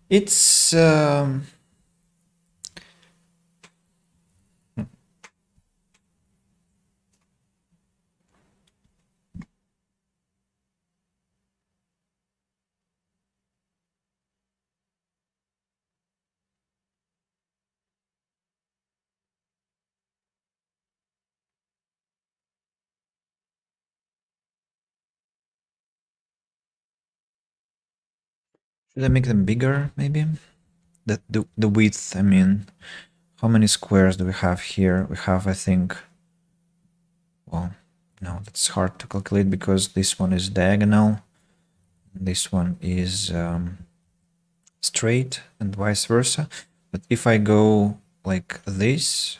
Speaker 1: it's should I make them bigger, maybe? The width, I mean, how many squares do we have here? We have, I think, well, no, that's hard to calculate because this one is diagonal, this one is straight, and vice versa. But if I go like this,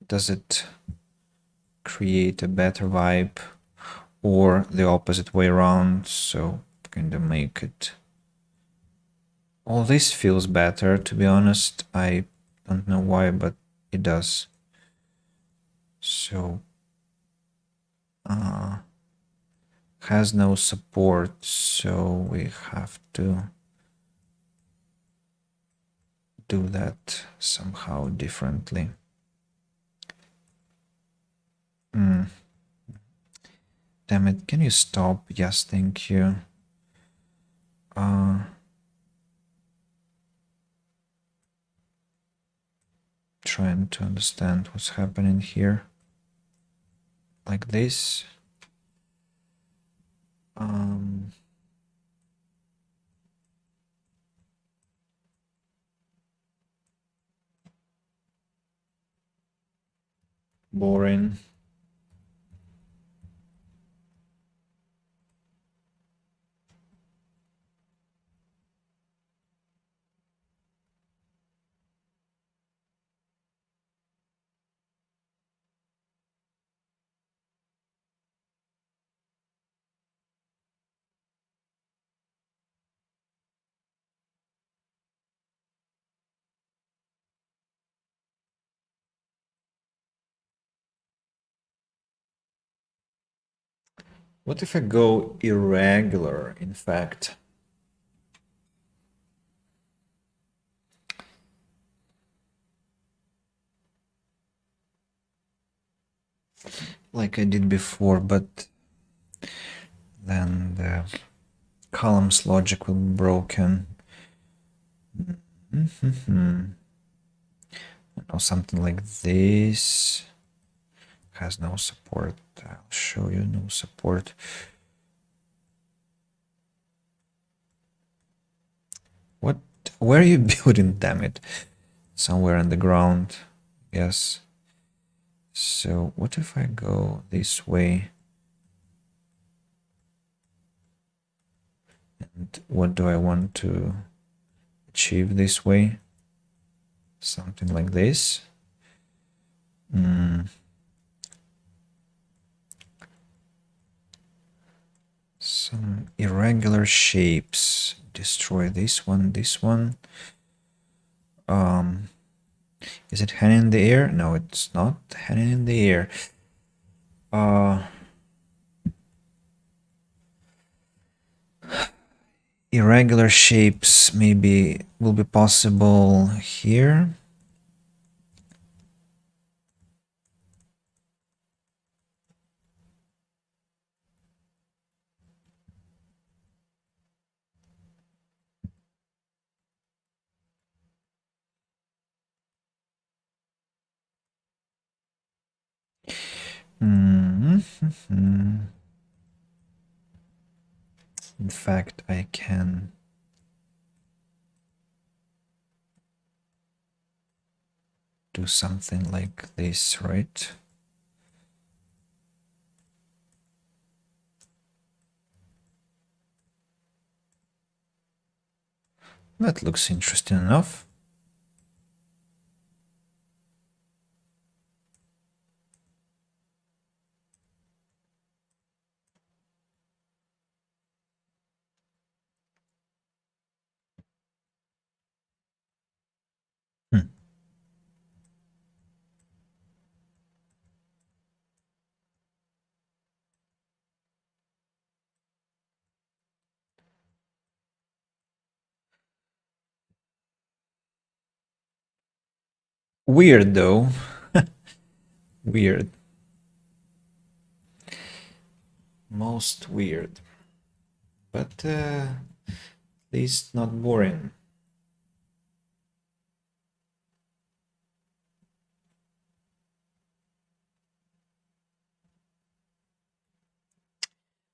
Speaker 1: does it create a better vibe, or the opposite way around? So kind of make it. All this feels better, to be honest. I don't know why, but it does. So has no support, so we have to do that somehow differently. Damn it, can you stop? Yes, thank you. Trying to understand what's happening here. Like this. Boring. What if I go irregular, in fact? Like I did before, but then the Columns logic will be broken. Now something like this has no support. I'll show you no support. What? Where are you building? Damn it! Somewhere on the ground, yes. So what if I go this way? And what do I want to achieve this way? Something like this. Some irregular shapes. Destroy this one, this one. Is it hanging in the air? No, it's not hanging in the air. Irregular shapes maybe will be possible here. In fact, I can do something like this, right? That looks interesting enough. Weird though. Weird. Most weird. But at least not boring.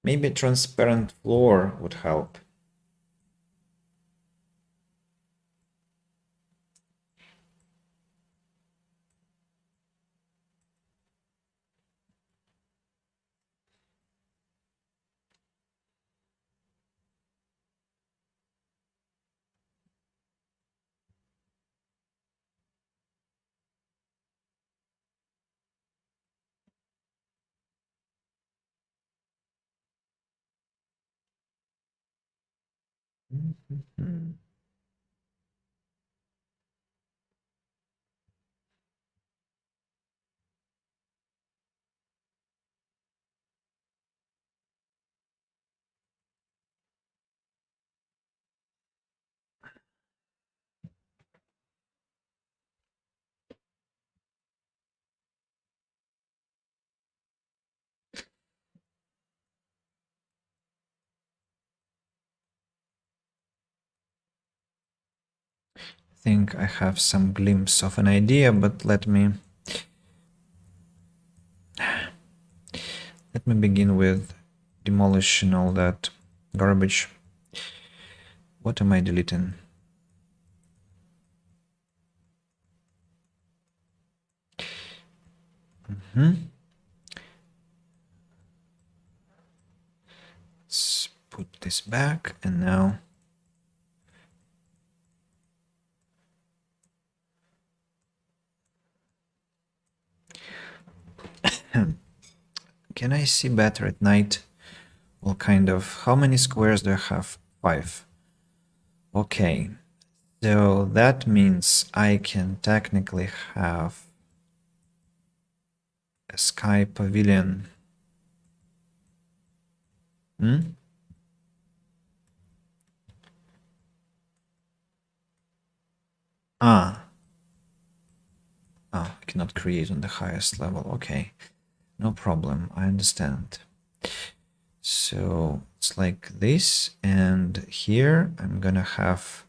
Speaker 1: Maybe a transparent floor would help. I think I have some glimpse of an idea, but let me begin with demolishing all that garbage. What am I deleting? Let's put this back, and now can I see better at night? Well, kind of. How many squares do I have? 5. Okay, so that means I can technically have a sky pavilion. I cannot create on the highest level. Okay, no problem. I understand. So it's like this, and here I'm gonna have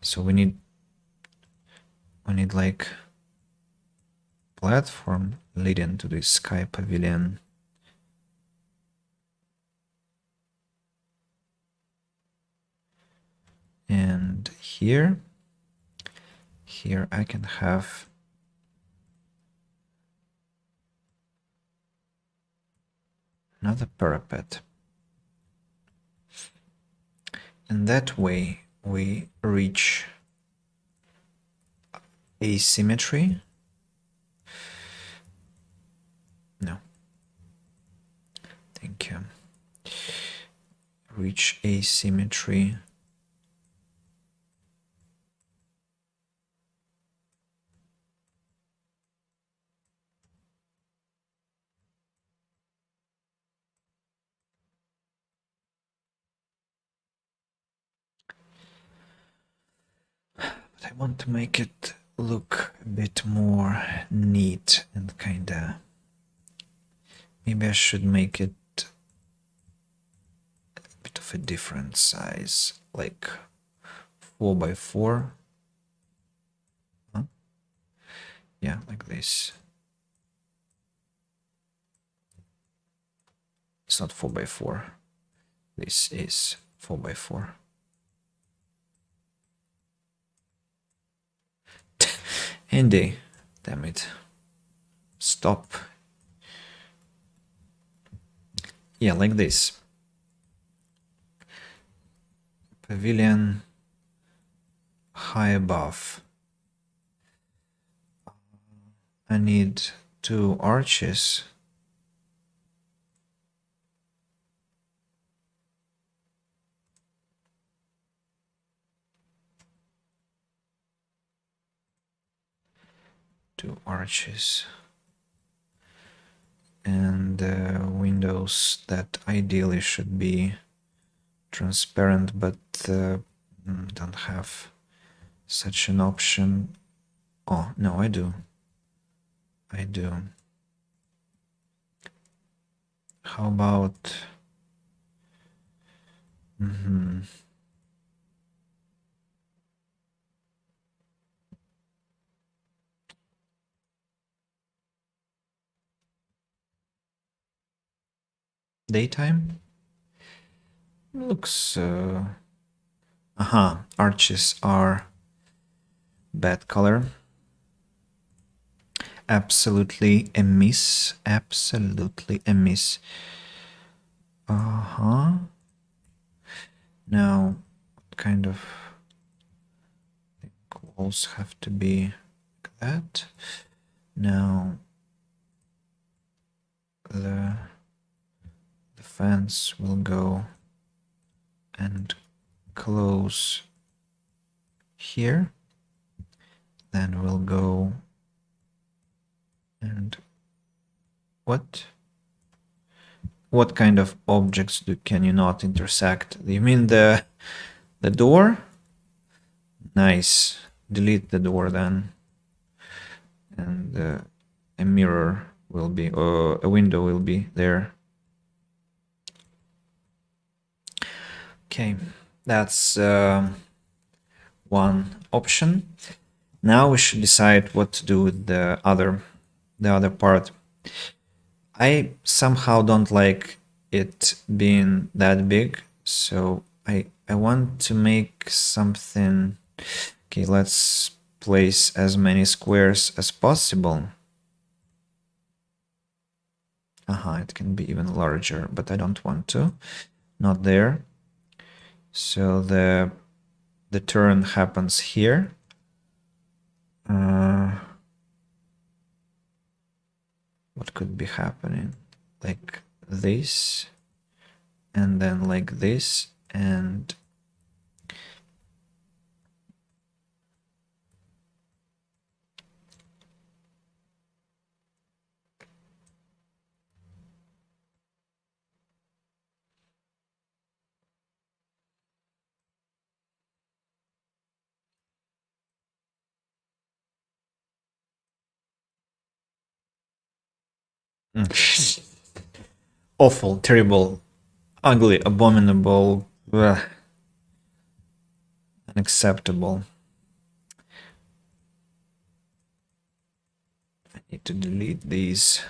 Speaker 1: so we need like platform leading to the sky pavilion. And here I can have another parapet. And that way we reach asymmetry. No. Thank you. Reach asymmetry. But I want to make it look a bit more neat and kinda. Maybe I should make it a bit of a different size, like 4 by 4. Huh? Yeah, like this. It's not 4 by 4. This is 4 by 4. Andy, damn it. Stop. Yeah, like this. Pavilion high above. I need 2 arches. Two arches. And windows that ideally should be transparent, but don't have such an option. Oh, no, I do. I do. How about... daytime? Looks... arches are bad color. Absolutely a miss. Absolutely a miss. Now, what kind of walls have to be like that? Now, the fence will go and close here. Then we'll go and what kind of objects can you not intersect? You mean the door? Nice. Delete the door then. And a mirror will be, or a window will be there. Okay, that's one option. Now we should decide what to do with the other part. I somehow don't like it being that big, so I want to make something. Okay, let's place as many squares as possible. It can be even larger, but I don't want to. Not there. So the turn happens here. What could be happening? Like this, and then like this, and Awful, terrible, ugly, abominable, unacceptable. I need to delete these.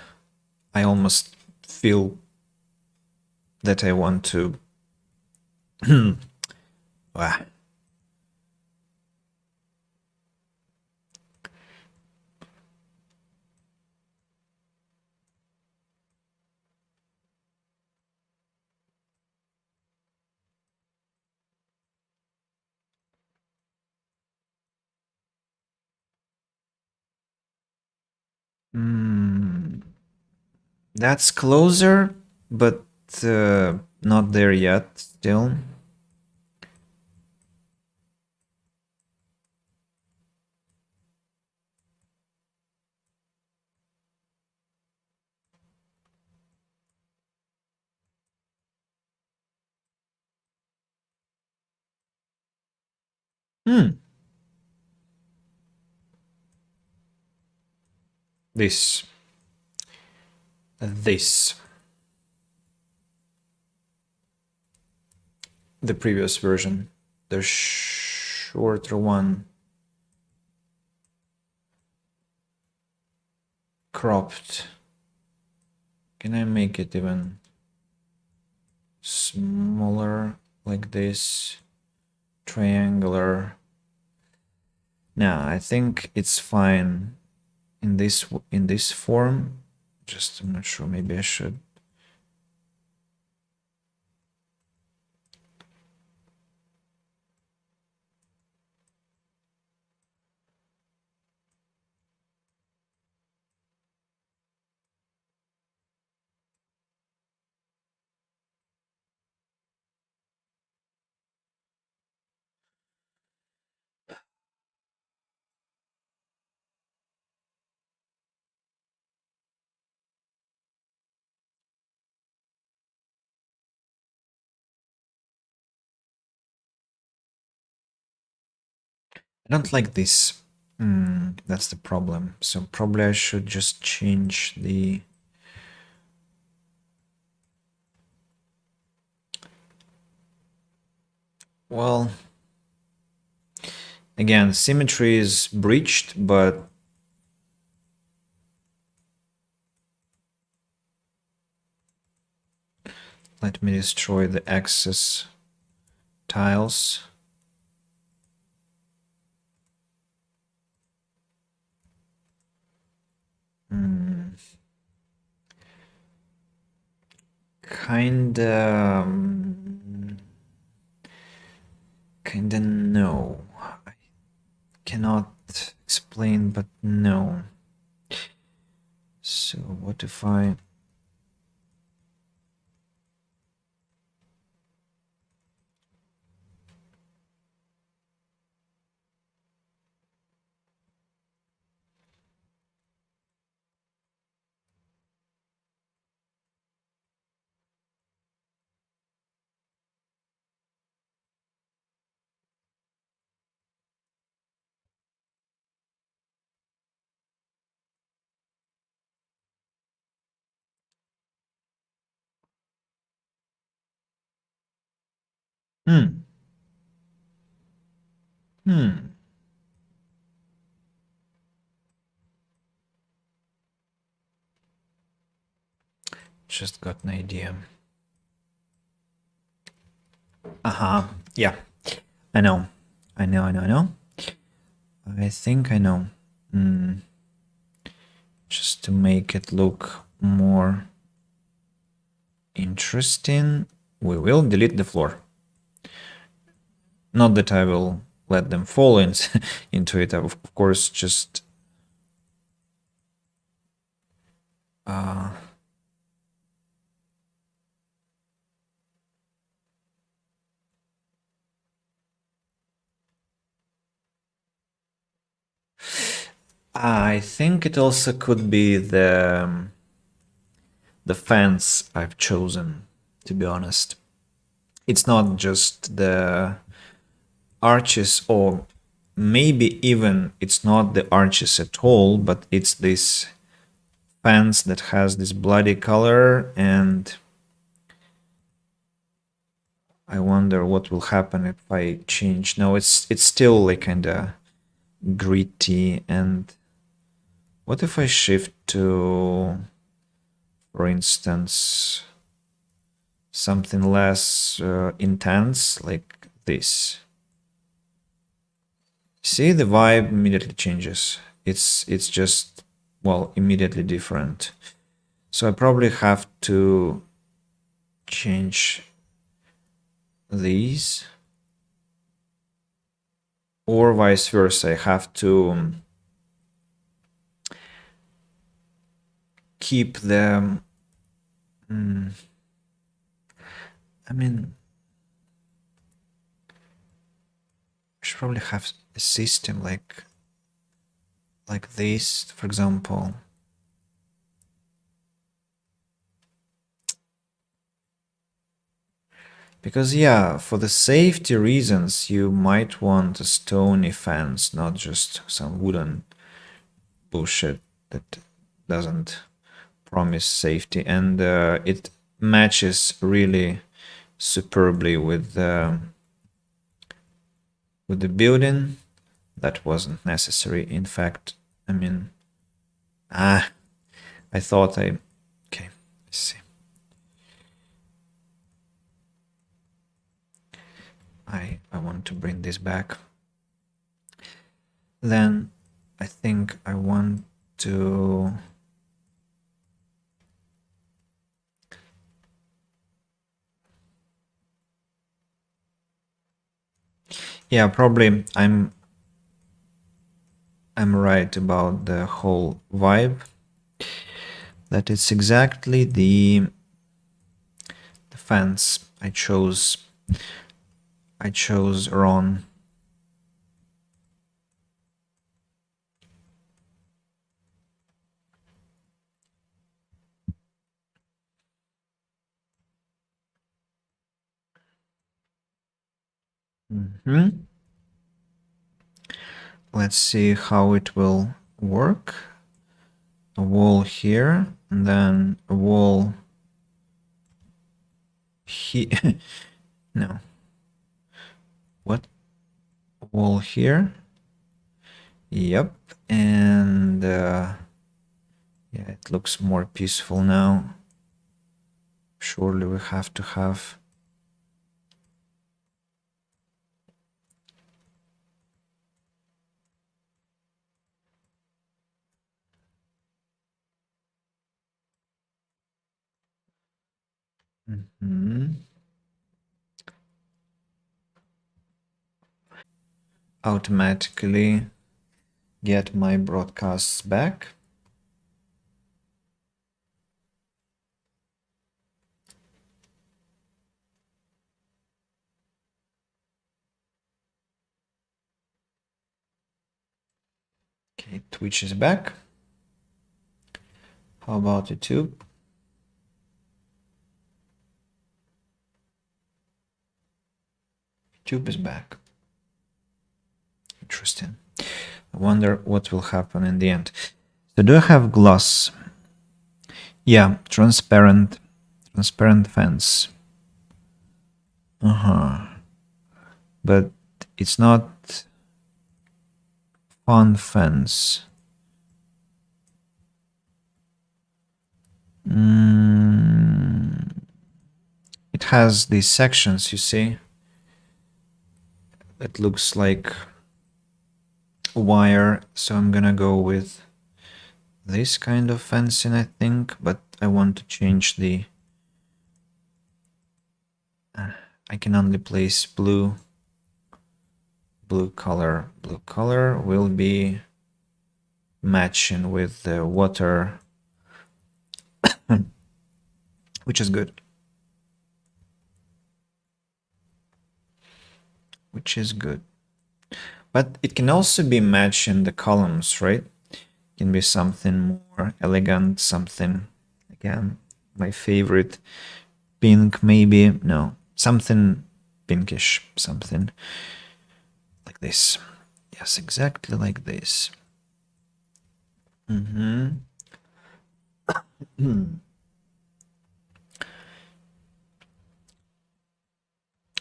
Speaker 1: I almost feel that I want to. Ah. That's closer, but not there yet still. This. This. The previous version. The shorter one. Cropped. Can I make it even smaller like this? Triangular. Nah, I think it's fine in this form. Just I'm not sure, maybe I should. I don't like this. That's the problem. So probably I should just change the... Well, again, symmetry is breached, but let me destroy the excess tiles. Kinda no. I cannot explain, but no. So what if I... Just got an idea. Yeah. I know. I know. I think I know. Just to make it look more interesting, we will delete the floor. Not that I will let them fall into it, of course, just... I think it also could be the fence I've chosen, to be honest. It's not just the arches, or maybe even it's not the arches at all, but it's this fence that has this bloody color, and I wonder what will happen if I change. No, it's still like kinda gritty. And what if I shift to, for instance, something less intense, like this? See, the vibe immediately changes. It's just, well, immediately different. So I probably have to change these, or vice versa. I have to keep them. I mean, I should probably have a system like this, for example. Because yeah, for the safety reasons, you might want a stony fence, not just some wooden bullshit that doesn't promise safety. And it matches really superbly with the building. That wasn't necessary. In fact, I mean, I thought okay, let's see. I want to bring this back. Then I think I want to yeah, probably I'm right about the whole vibe. That it's exactly the fence I chose wrong. Let's see how it will work. A wall here, and then a wall here. No. What? A wall here. Yep. And yeah, it looks more peaceful now. Surely we have to have automatically get my broadcasts back. Okay, Twitch is back. How about YouTube? YouTube is back. Interesting. I wonder what will happen in the end. So do I have gloss? Yeah, transparent fence. But it's not fun fence. It has these sections, you see. It looks like wire, so I'm gonna go with this kind of fencing, I think, but I want to change the I can only place blue color. Blue color will be matching with the water, which is good. But it can also be matching the columns, right? It can be something more elegant, something, again, my favorite, pink maybe. No, something pinkish, something like this. Yes, exactly like this.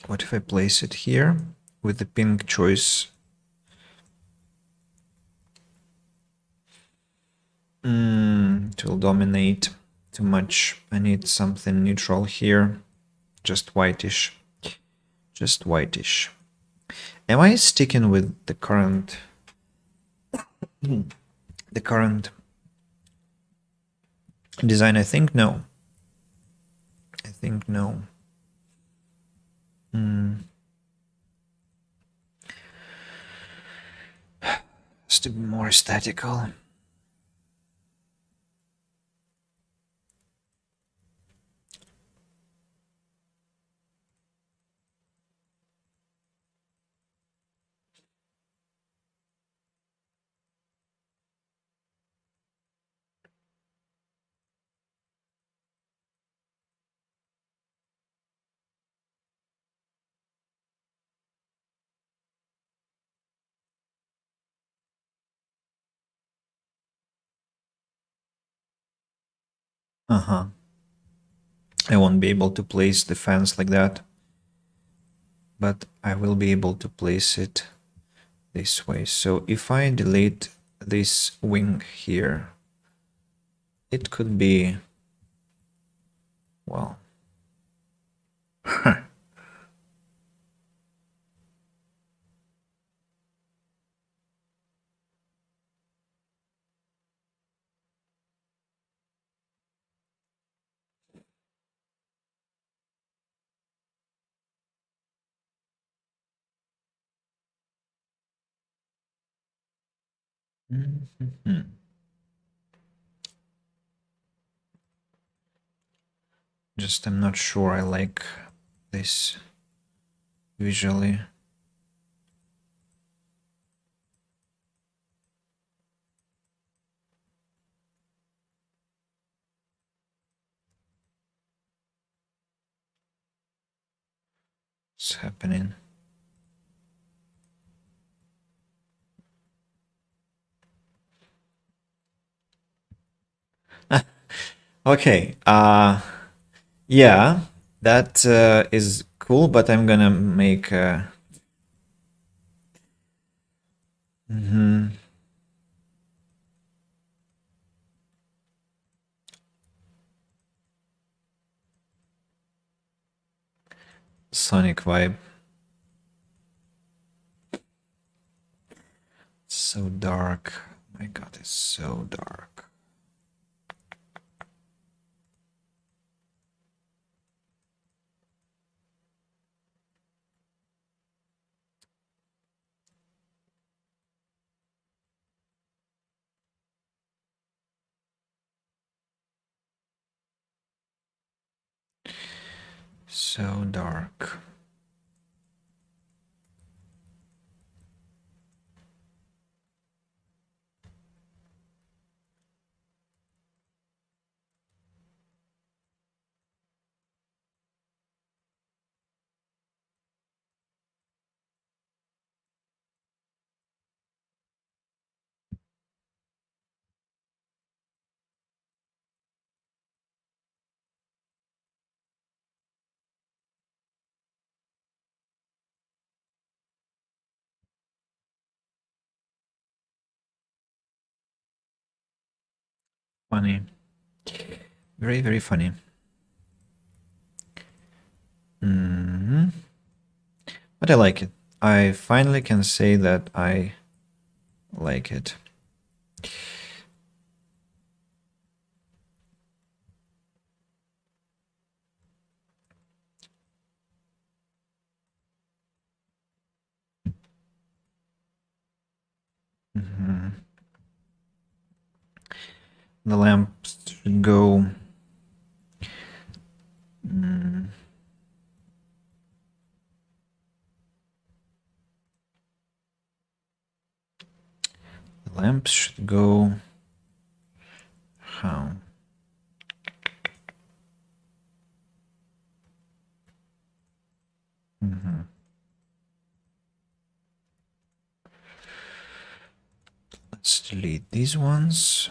Speaker 1: What if I place it here with the pink choice? It will dominate too much. I need something neutral here. Just whitish. Just whitish. Am I sticking with the current design? I think no. I think no. Has to be more aesthetical. Uh-huh. I won't be able to place the fence like that, but I will be able to place it this way. So if I delete this wing here, it could be, well, just I'm not sure I like this visually. What's happening? Okay, yeah, that is cool, but I'm gonna make Sonic vibe. So dark. My god, it's so dark. So dark. Funny. Very, very funny. But I like it. I finally can say that I like it. The lamps should go. The lamps should go. How? Let's delete these ones.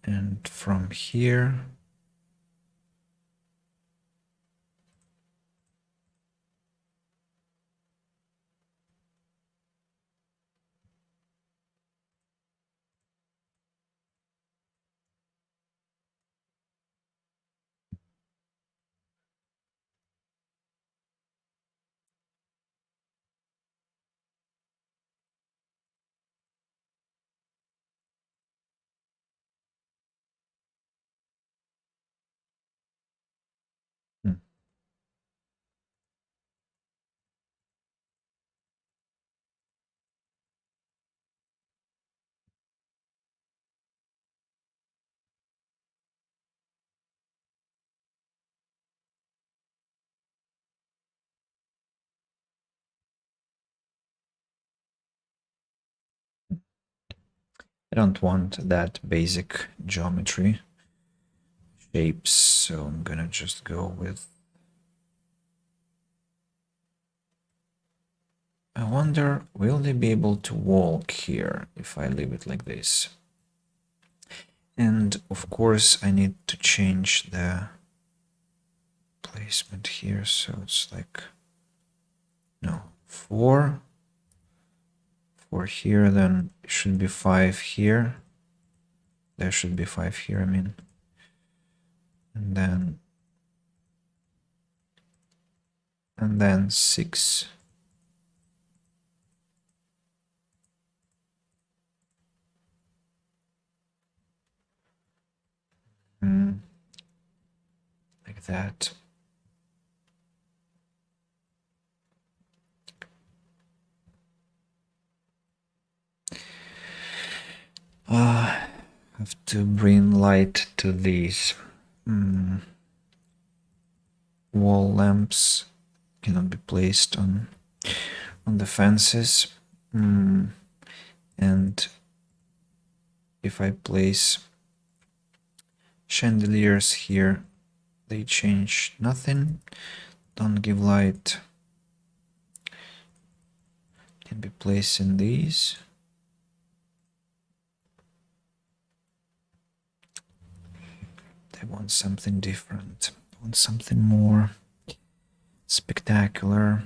Speaker 1: And from here, hmm, I don't want that basic geometry shapes, so I'm gonna just go with. I wonder, will they be able to walk here if I leave it like this? And of course, I need to change the placement here, so it's like, no, 4 here, then it should be 5 here. There should be 5 here, I mean. And then 6. Like that. Have to bring light to these wall lamps. Cannot be placed on the fences. And if I place chandeliers here, they change nothing. Don't give light. Can be placed in these. They want something different. They want something more spectacular.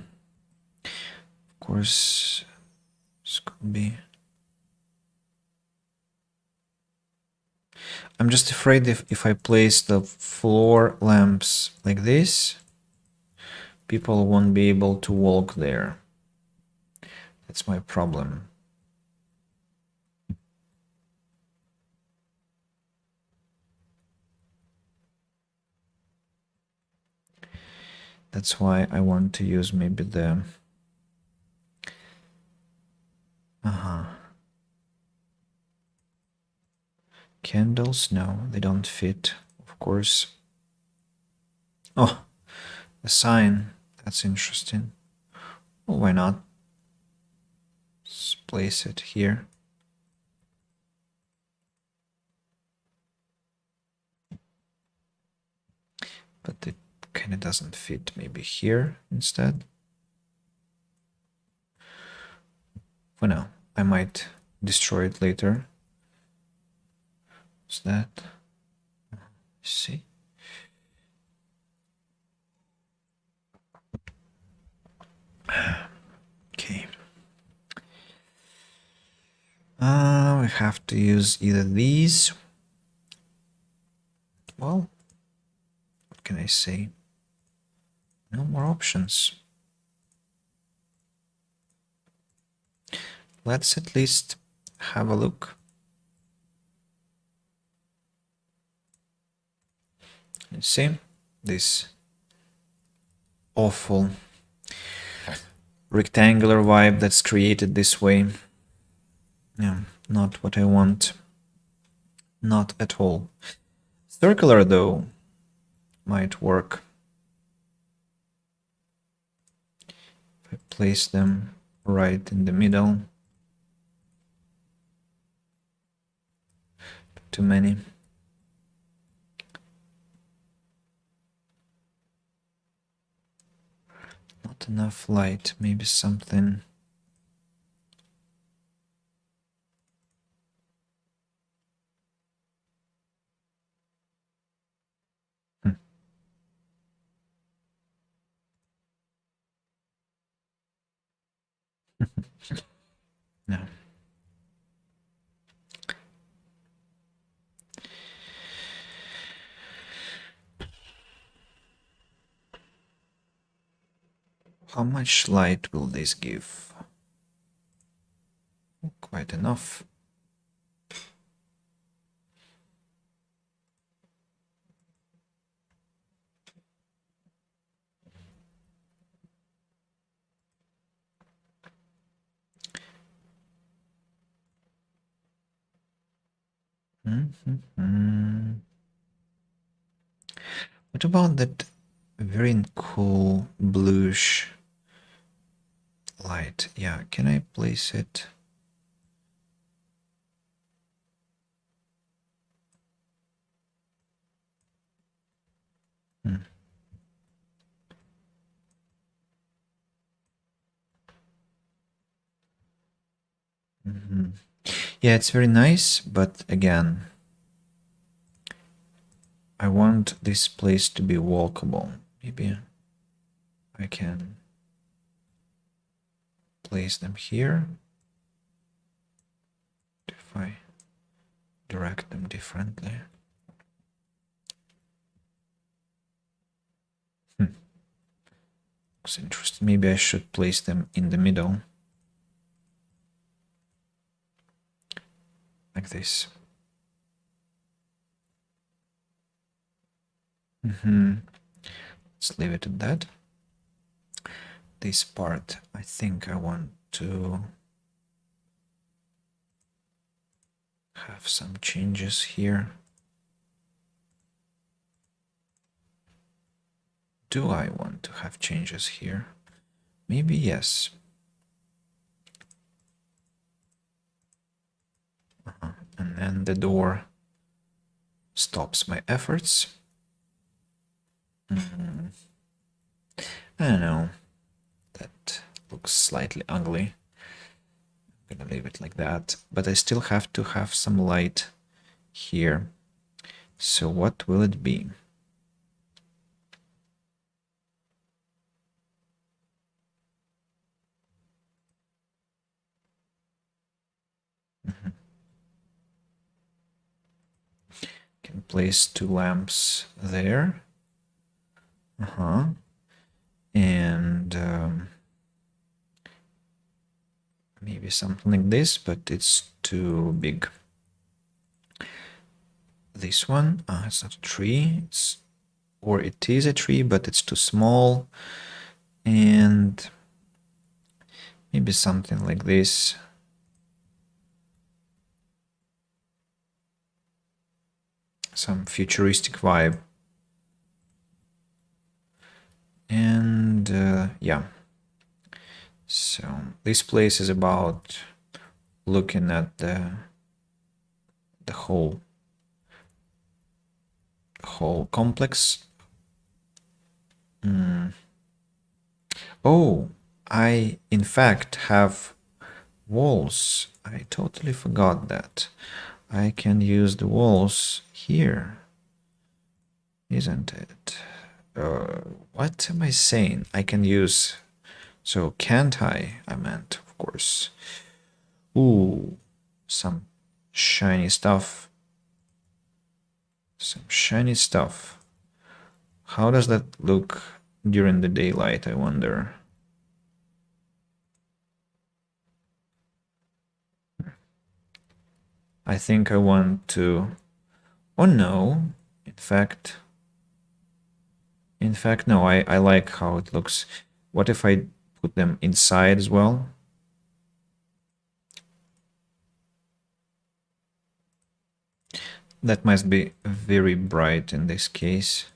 Speaker 1: Of course, this could be. I'm just afraid if I place the floor lamps like this, people won't be able to walk there. That's my problem. That's why I want to use maybe the candles. No, they don't fit, of course. Oh, the sign. That's interesting. Well, why not? Let's place it here. But it kind of doesn't fit. Maybe here instead. For now, I might destroy it later. What's that? See? Okay. We have to use either these. Well, what can I say? No more options. Let's at least have a look. You see this awful rectangular vibe that's created this way. Yeah, not what I want. Not at all. Circular though might work. If I place them right in the middle. Too many. Not enough light. Maybe something. How much light will this give? Quite enough. What about that very cool bluish light? Yeah, can I place it? Yeah, it's very nice, but again, I want this place to be walkable. Maybe I can place them here. If I direct them differently. Looks interesting. Maybe I should place them in the middle. Like this. Let's leave it at that. This part, I think I want to have some changes here. Do I want to have changes here? Maybe yes. And then the door stops my efforts. I don't know. That looks slightly ugly. I'm gonna leave it like that. But I still have to have some light here. So what will it be? Can place 2 lamps there. And maybe something like this, but it's too big. This one, it's not a tree, or it is a tree, but it's too small. And maybe something like this. Some futuristic vibe. And yeah. So this place is about looking at the whole complex. Oh, I in fact have walls. I totally forgot that. I can use the walls here, isn't it? What am I saying? I can use... So can't I? I meant, of course. Ooh, some shiny stuff. Some shiny stuff. How does that look during the daylight, I wonder? I think I want to... Oh no, in fact, no, I like how it looks. What if I put them inside as well? That must be very bright in this case.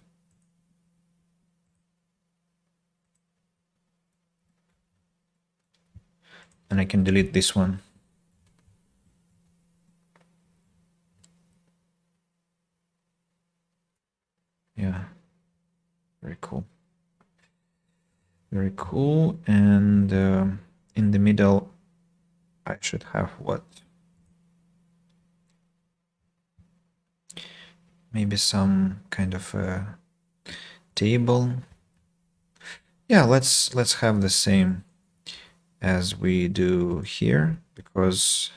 Speaker 1: And I can delete this one. Yeah, very cool. Very cool. And in the middle, I should have what? Maybe some kind of a table. Yeah, let's have the same as we do here, because...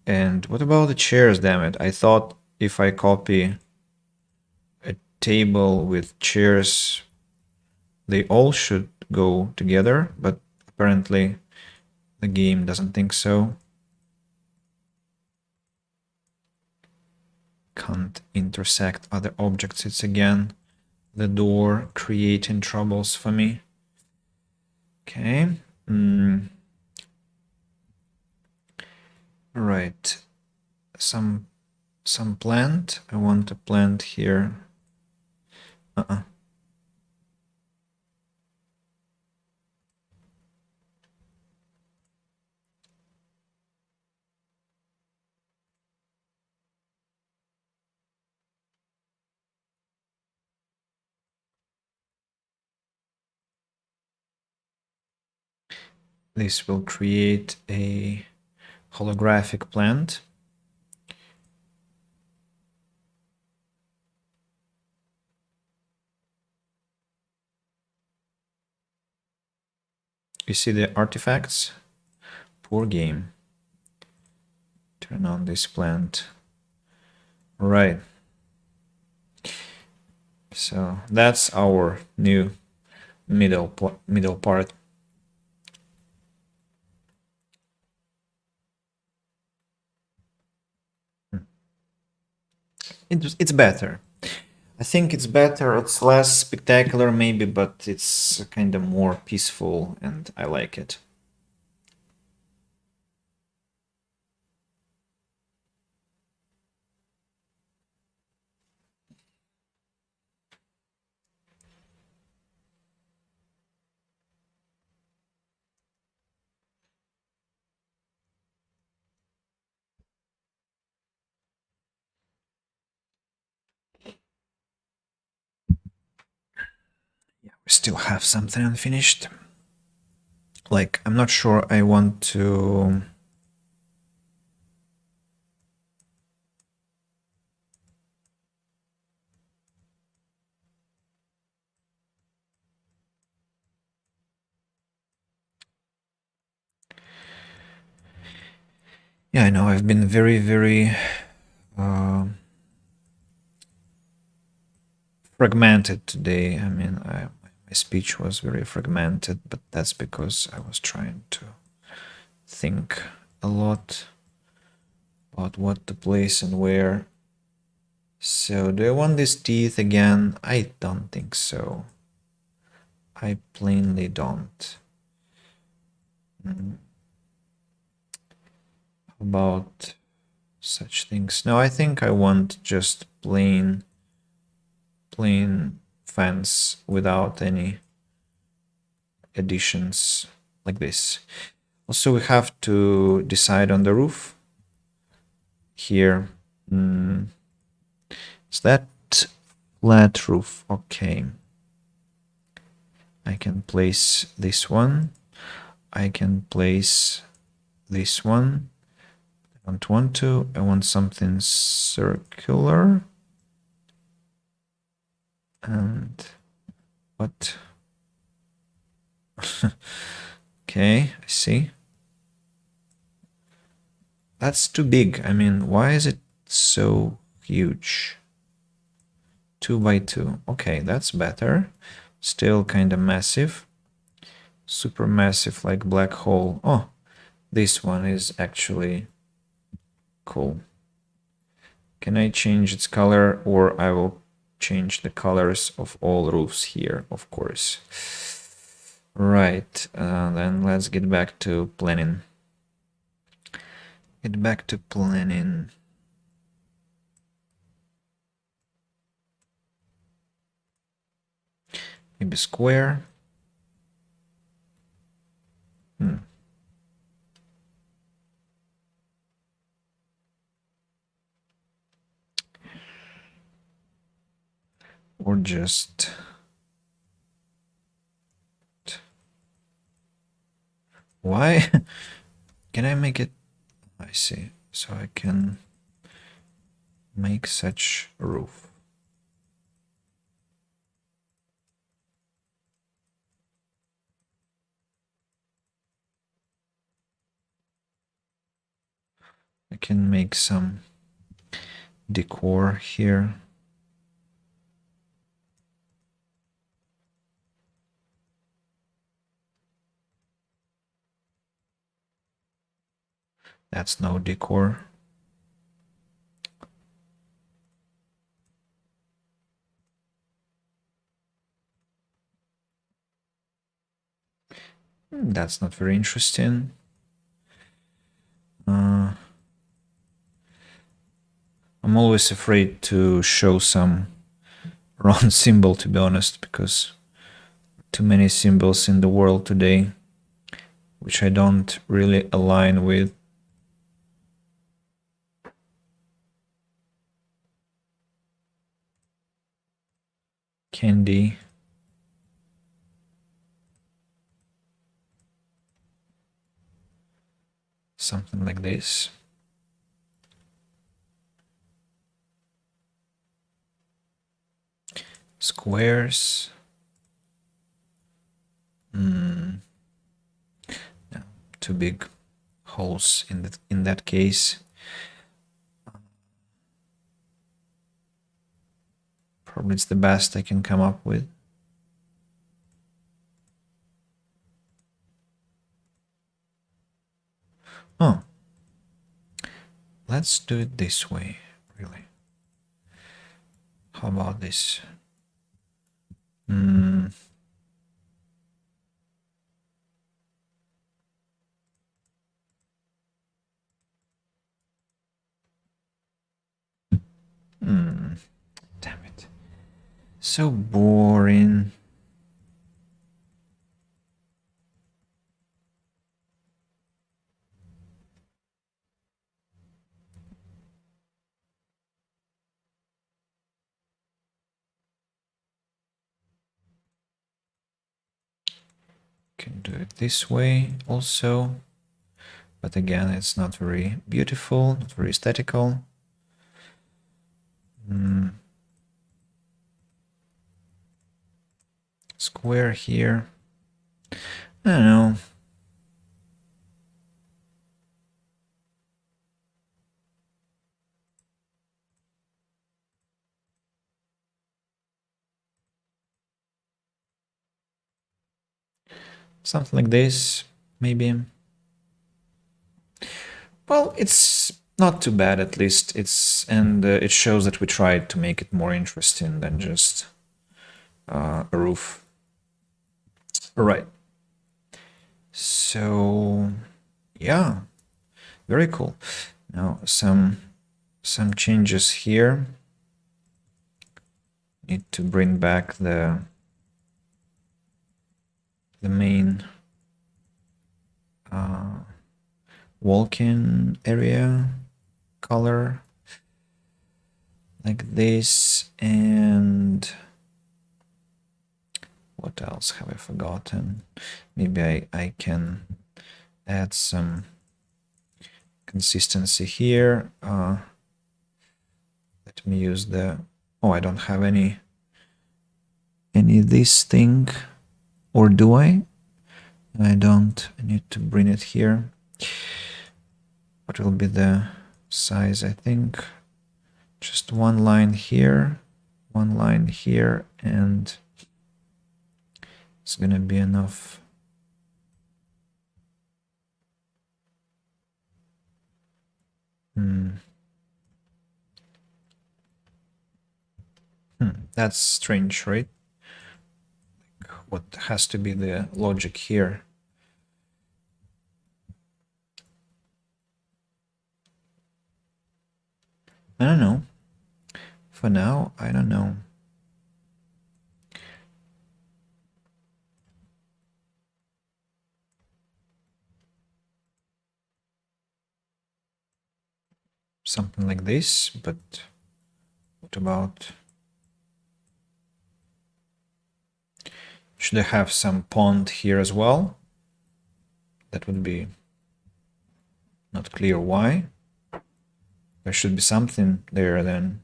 Speaker 1: And what about the chairs, damn it? I thought if I copy a table with chairs, they all should go together, but apparently the game doesn't think so. Can't intersect other objects. It's again the door creating troubles for me. Okay. Right. Some plant. I want a plant here. This will create a holographic plant. You see the artifacts? Poor game. Turn on this plant. Right. So that's our new middle part. It's better. I think it's better. It's less spectacular maybe, but it's kind of more peaceful and I like it. Yeah, we still have something unfinished. Like, I'm not sure I want to... Yeah, I know I've been very fragmented today. I mean, my speech was very fragmented, but that's because I was trying to think a lot about what to place and where. So, do I want these teeth again? I don't think so. I plainly don't. About such things. No, I think I want just plain fence without any additions like this. Also, we have to decide on the roof here. Is that flat roof? Okay. I can place this one. I can place this one. I don't want to. I want something circular. And what? Okay, I see. That's too big. I mean, why is it so huge? 2 by 2. Okay, that's better. Still kind of massive. Super massive, like black hole. Oh, this one is actually cool. Can I change its color, or I will change the colors of all roofs here, of course. Right, then let's get back to planning. Get back to planning. Maybe square. Or just... Why? Can I make it? I see. So I can make such a roof. I can make some decor here. That's no decor. That's not very interesting. I'm always afraid to show some wrong symbol, to be honest, because too many symbols in the world today which I don't really align with. Candy. Something like this. Squares. No, too big holes in that case. Probably it's the best I can come up with. Oh, let's do it this way, really. How about this? Damn it. So boring. Can do it this way also. But again, it's not very beautiful, not very aesthetical. Square here. I don't know. Something like this, maybe. Well, it's not too bad, at least. It shows that we tried to make it more interesting than just a roof. All right. So, yeah, very cool. Now some changes here. Need to bring back the main walk-in area color like this. And what else have I forgotten? Maybe I can add some consistency here. Let me use the, oh, I don't have any this thing, or do I? I don't. I need to bring it here. What will be the size? I think just one line here, and it's gonna be enough. That's strange, right? What has to be the logic here? I don't know. For now, I don't know. Something like this, but what about... Should I have some pond here as well? That would be not clear why. There should be something there then.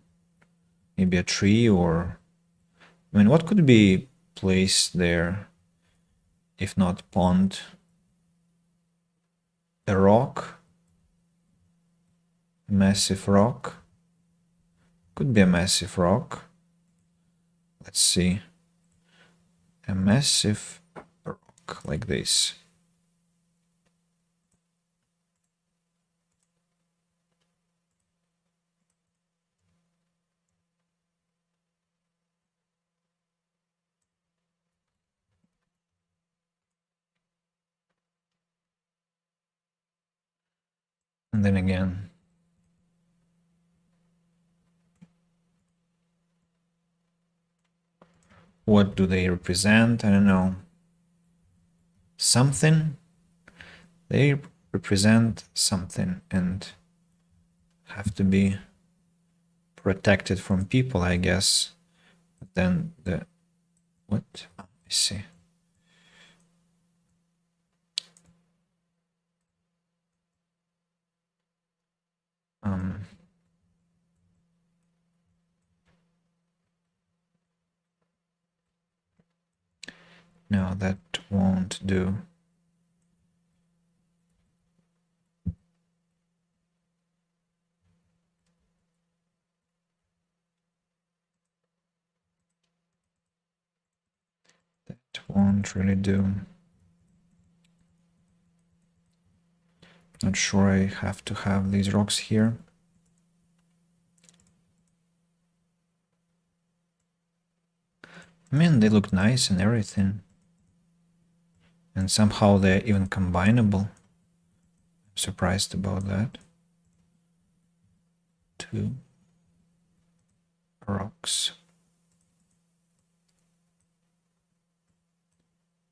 Speaker 1: Maybe a tree, or... I mean, what could be placed there if not pond? A rock? A massive rock? Could be a massive rock. Let's see. A massive rock like this. And then again. What do they represent? I don't know. Something? They represent something and have to be protected from people, I guess. But then the... What? I see. No, that won't do. That won't really do. Not sure I have to have these rocks here. I mean, they look nice and everything. And somehow they're even combinable. I'm surprised about that. 2 rocks.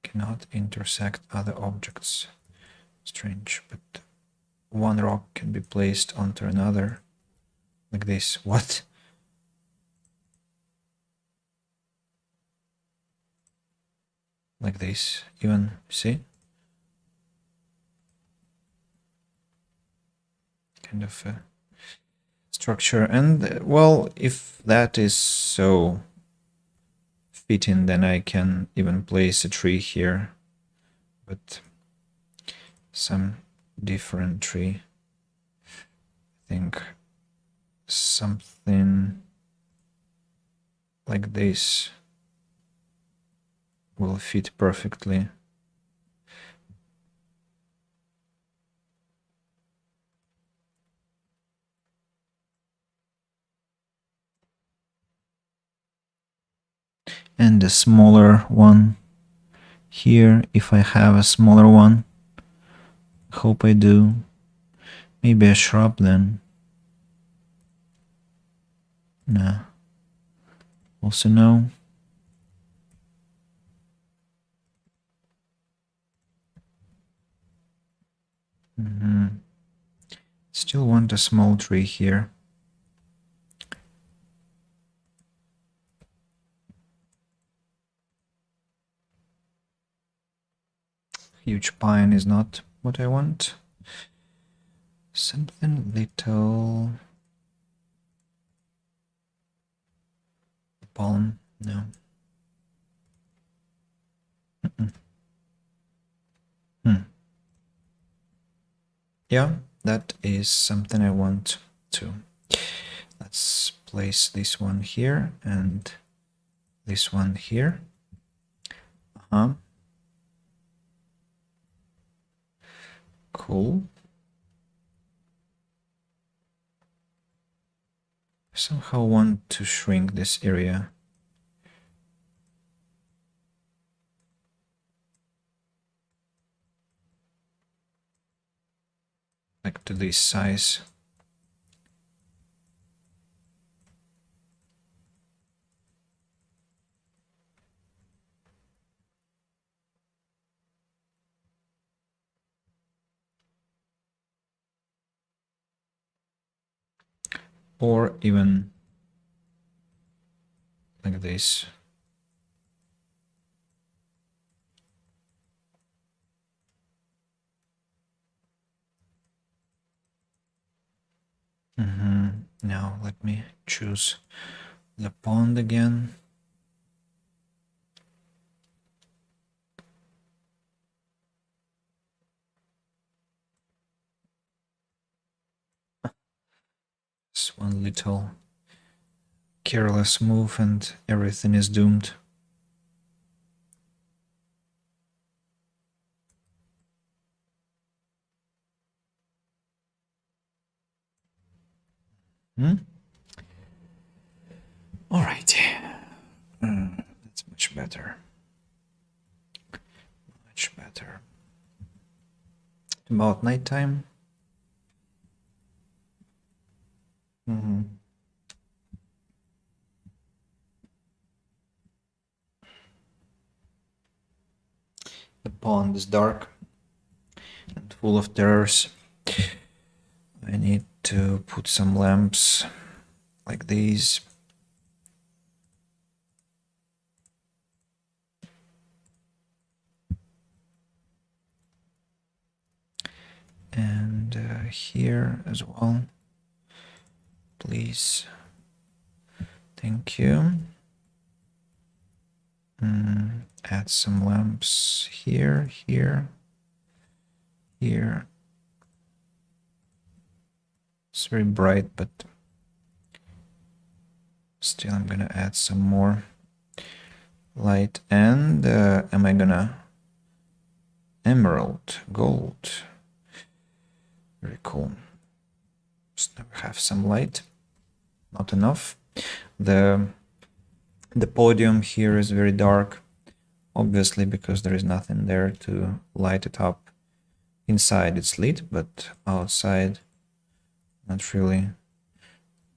Speaker 1: Cannot intersect other objects. Strange, but one rock can be placed onto another. Like this. What? Like this, even, see? Kind of a structure. And, well, if that is so fitting, then I can even place a tree here. But some different tree. I think something like this will fit perfectly. And a smaller one here, if I have a smaller one. Hope I do. Maybe a shrub then. No. Also no. Still want a small tree here. Huge pine is not what I want. Something little. Palm, no. Yeah, that is something I want to. Let's place this one here and this one here. Cool. Somehow want to shrink this area. Like to this size. Or even like this. Now let me choose the pond again. It's one little careless move and everything is doomed. All right. That's much better. Much better. About nighttime. The pond is dark and full of terrors. I need to put some lamps like these. And here as well, please. Thank you. Add some lamps here, here, here. It's very bright, but still I'm gonna add some more light. And am I gonna emerald, gold? Very cool. Just have some light. Not enough. The podium here is very dark, obviously because there is nothing there to light it up. Inside it's lit, but outside not really.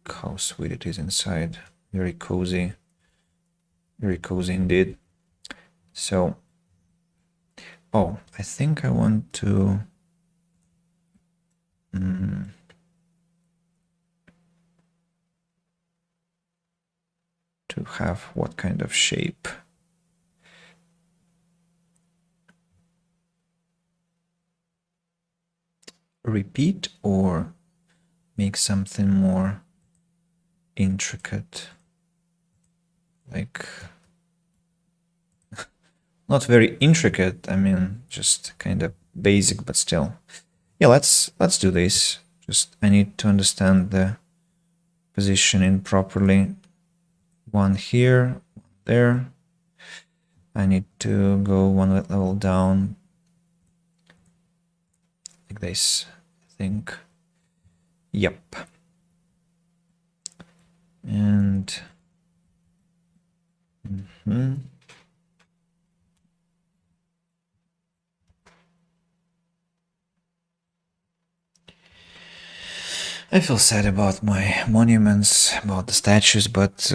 Speaker 1: Look how sweet it is inside. Very cozy indeed. So, oh, I think I want to have what kind of shape? Repeat or make something more intricate, like not very intricate, I mean just kind of basic, but still. Yeah, let's do this. Just I need to understand the positioning properly. One here, one there. I need to go one level down like this, I think. Yep. And I feel sad about my monuments, about the statues, but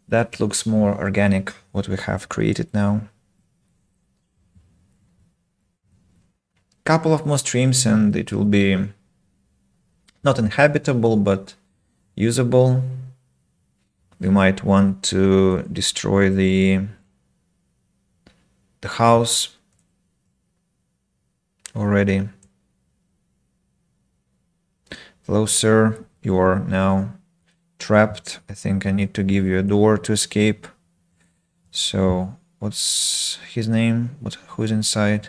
Speaker 1: that looks more organic, what we have created now. Couple of more streams and it will be not inhabitable, but usable. We might want to destroy the house already. Hello, sir. You are now trapped. I think I need to give you a door to escape. So, what's his name? Who's inside?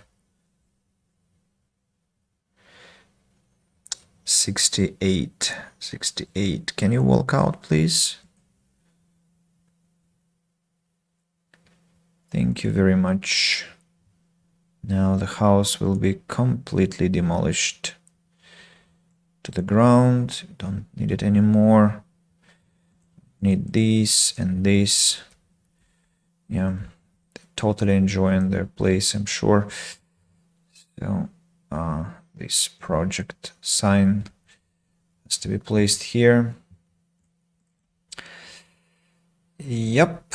Speaker 1: 68. 68. Can you walk out, please? Thank you very much. Now the house will be completely demolished to the ground. Don't need it anymore. Need this and this. Yeah, totally enjoying their place, I'm sure. So this project sign has to be placed here. Yep.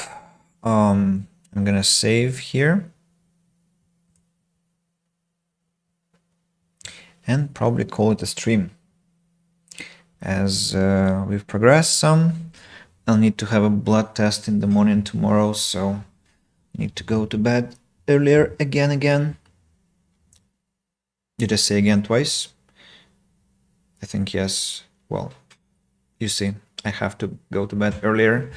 Speaker 1: I'm gonna save here and probably call it a stream. As we've progressed some, I'll need to have a blood test in the morning tomorrow, so I need to go to bed earlier again. Did I say again twice? I think yes. Well, you see, I have to go to bed earlier.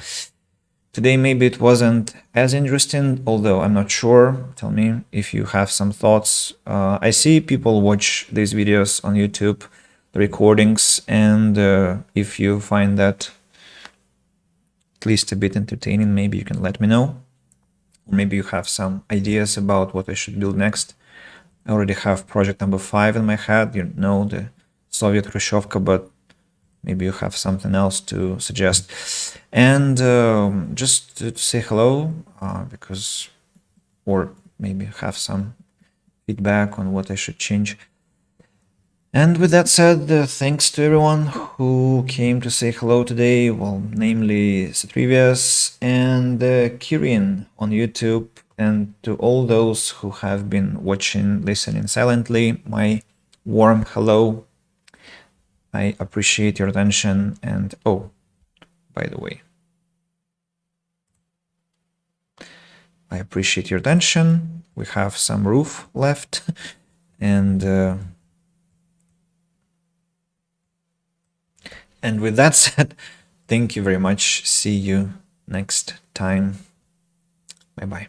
Speaker 1: Today maybe it wasn't as interesting, although I'm not sure. Tell me if you have some thoughts. I see people watch these videos on YouTube, the recordings, and if you find that at least a bit entertaining, maybe you can let me know. Or maybe you have some ideas about what I should build next. I already have project number 5 in my head, you know, the Soviet Khrushchevka, but maybe you have something else to suggest. And just to say hello, because, or maybe have some feedback on what I should change. And with that said, thanks to everyone who came to say hello today, well, namely Satrivius and Kirin on YouTube, and to all those who have been watching, listening silently, my warm hello. I appreciate your attention, and oh, by the way, I appreciate your attention. We have some roof left, and with that said, thank you very much. See you next time. Bye bye.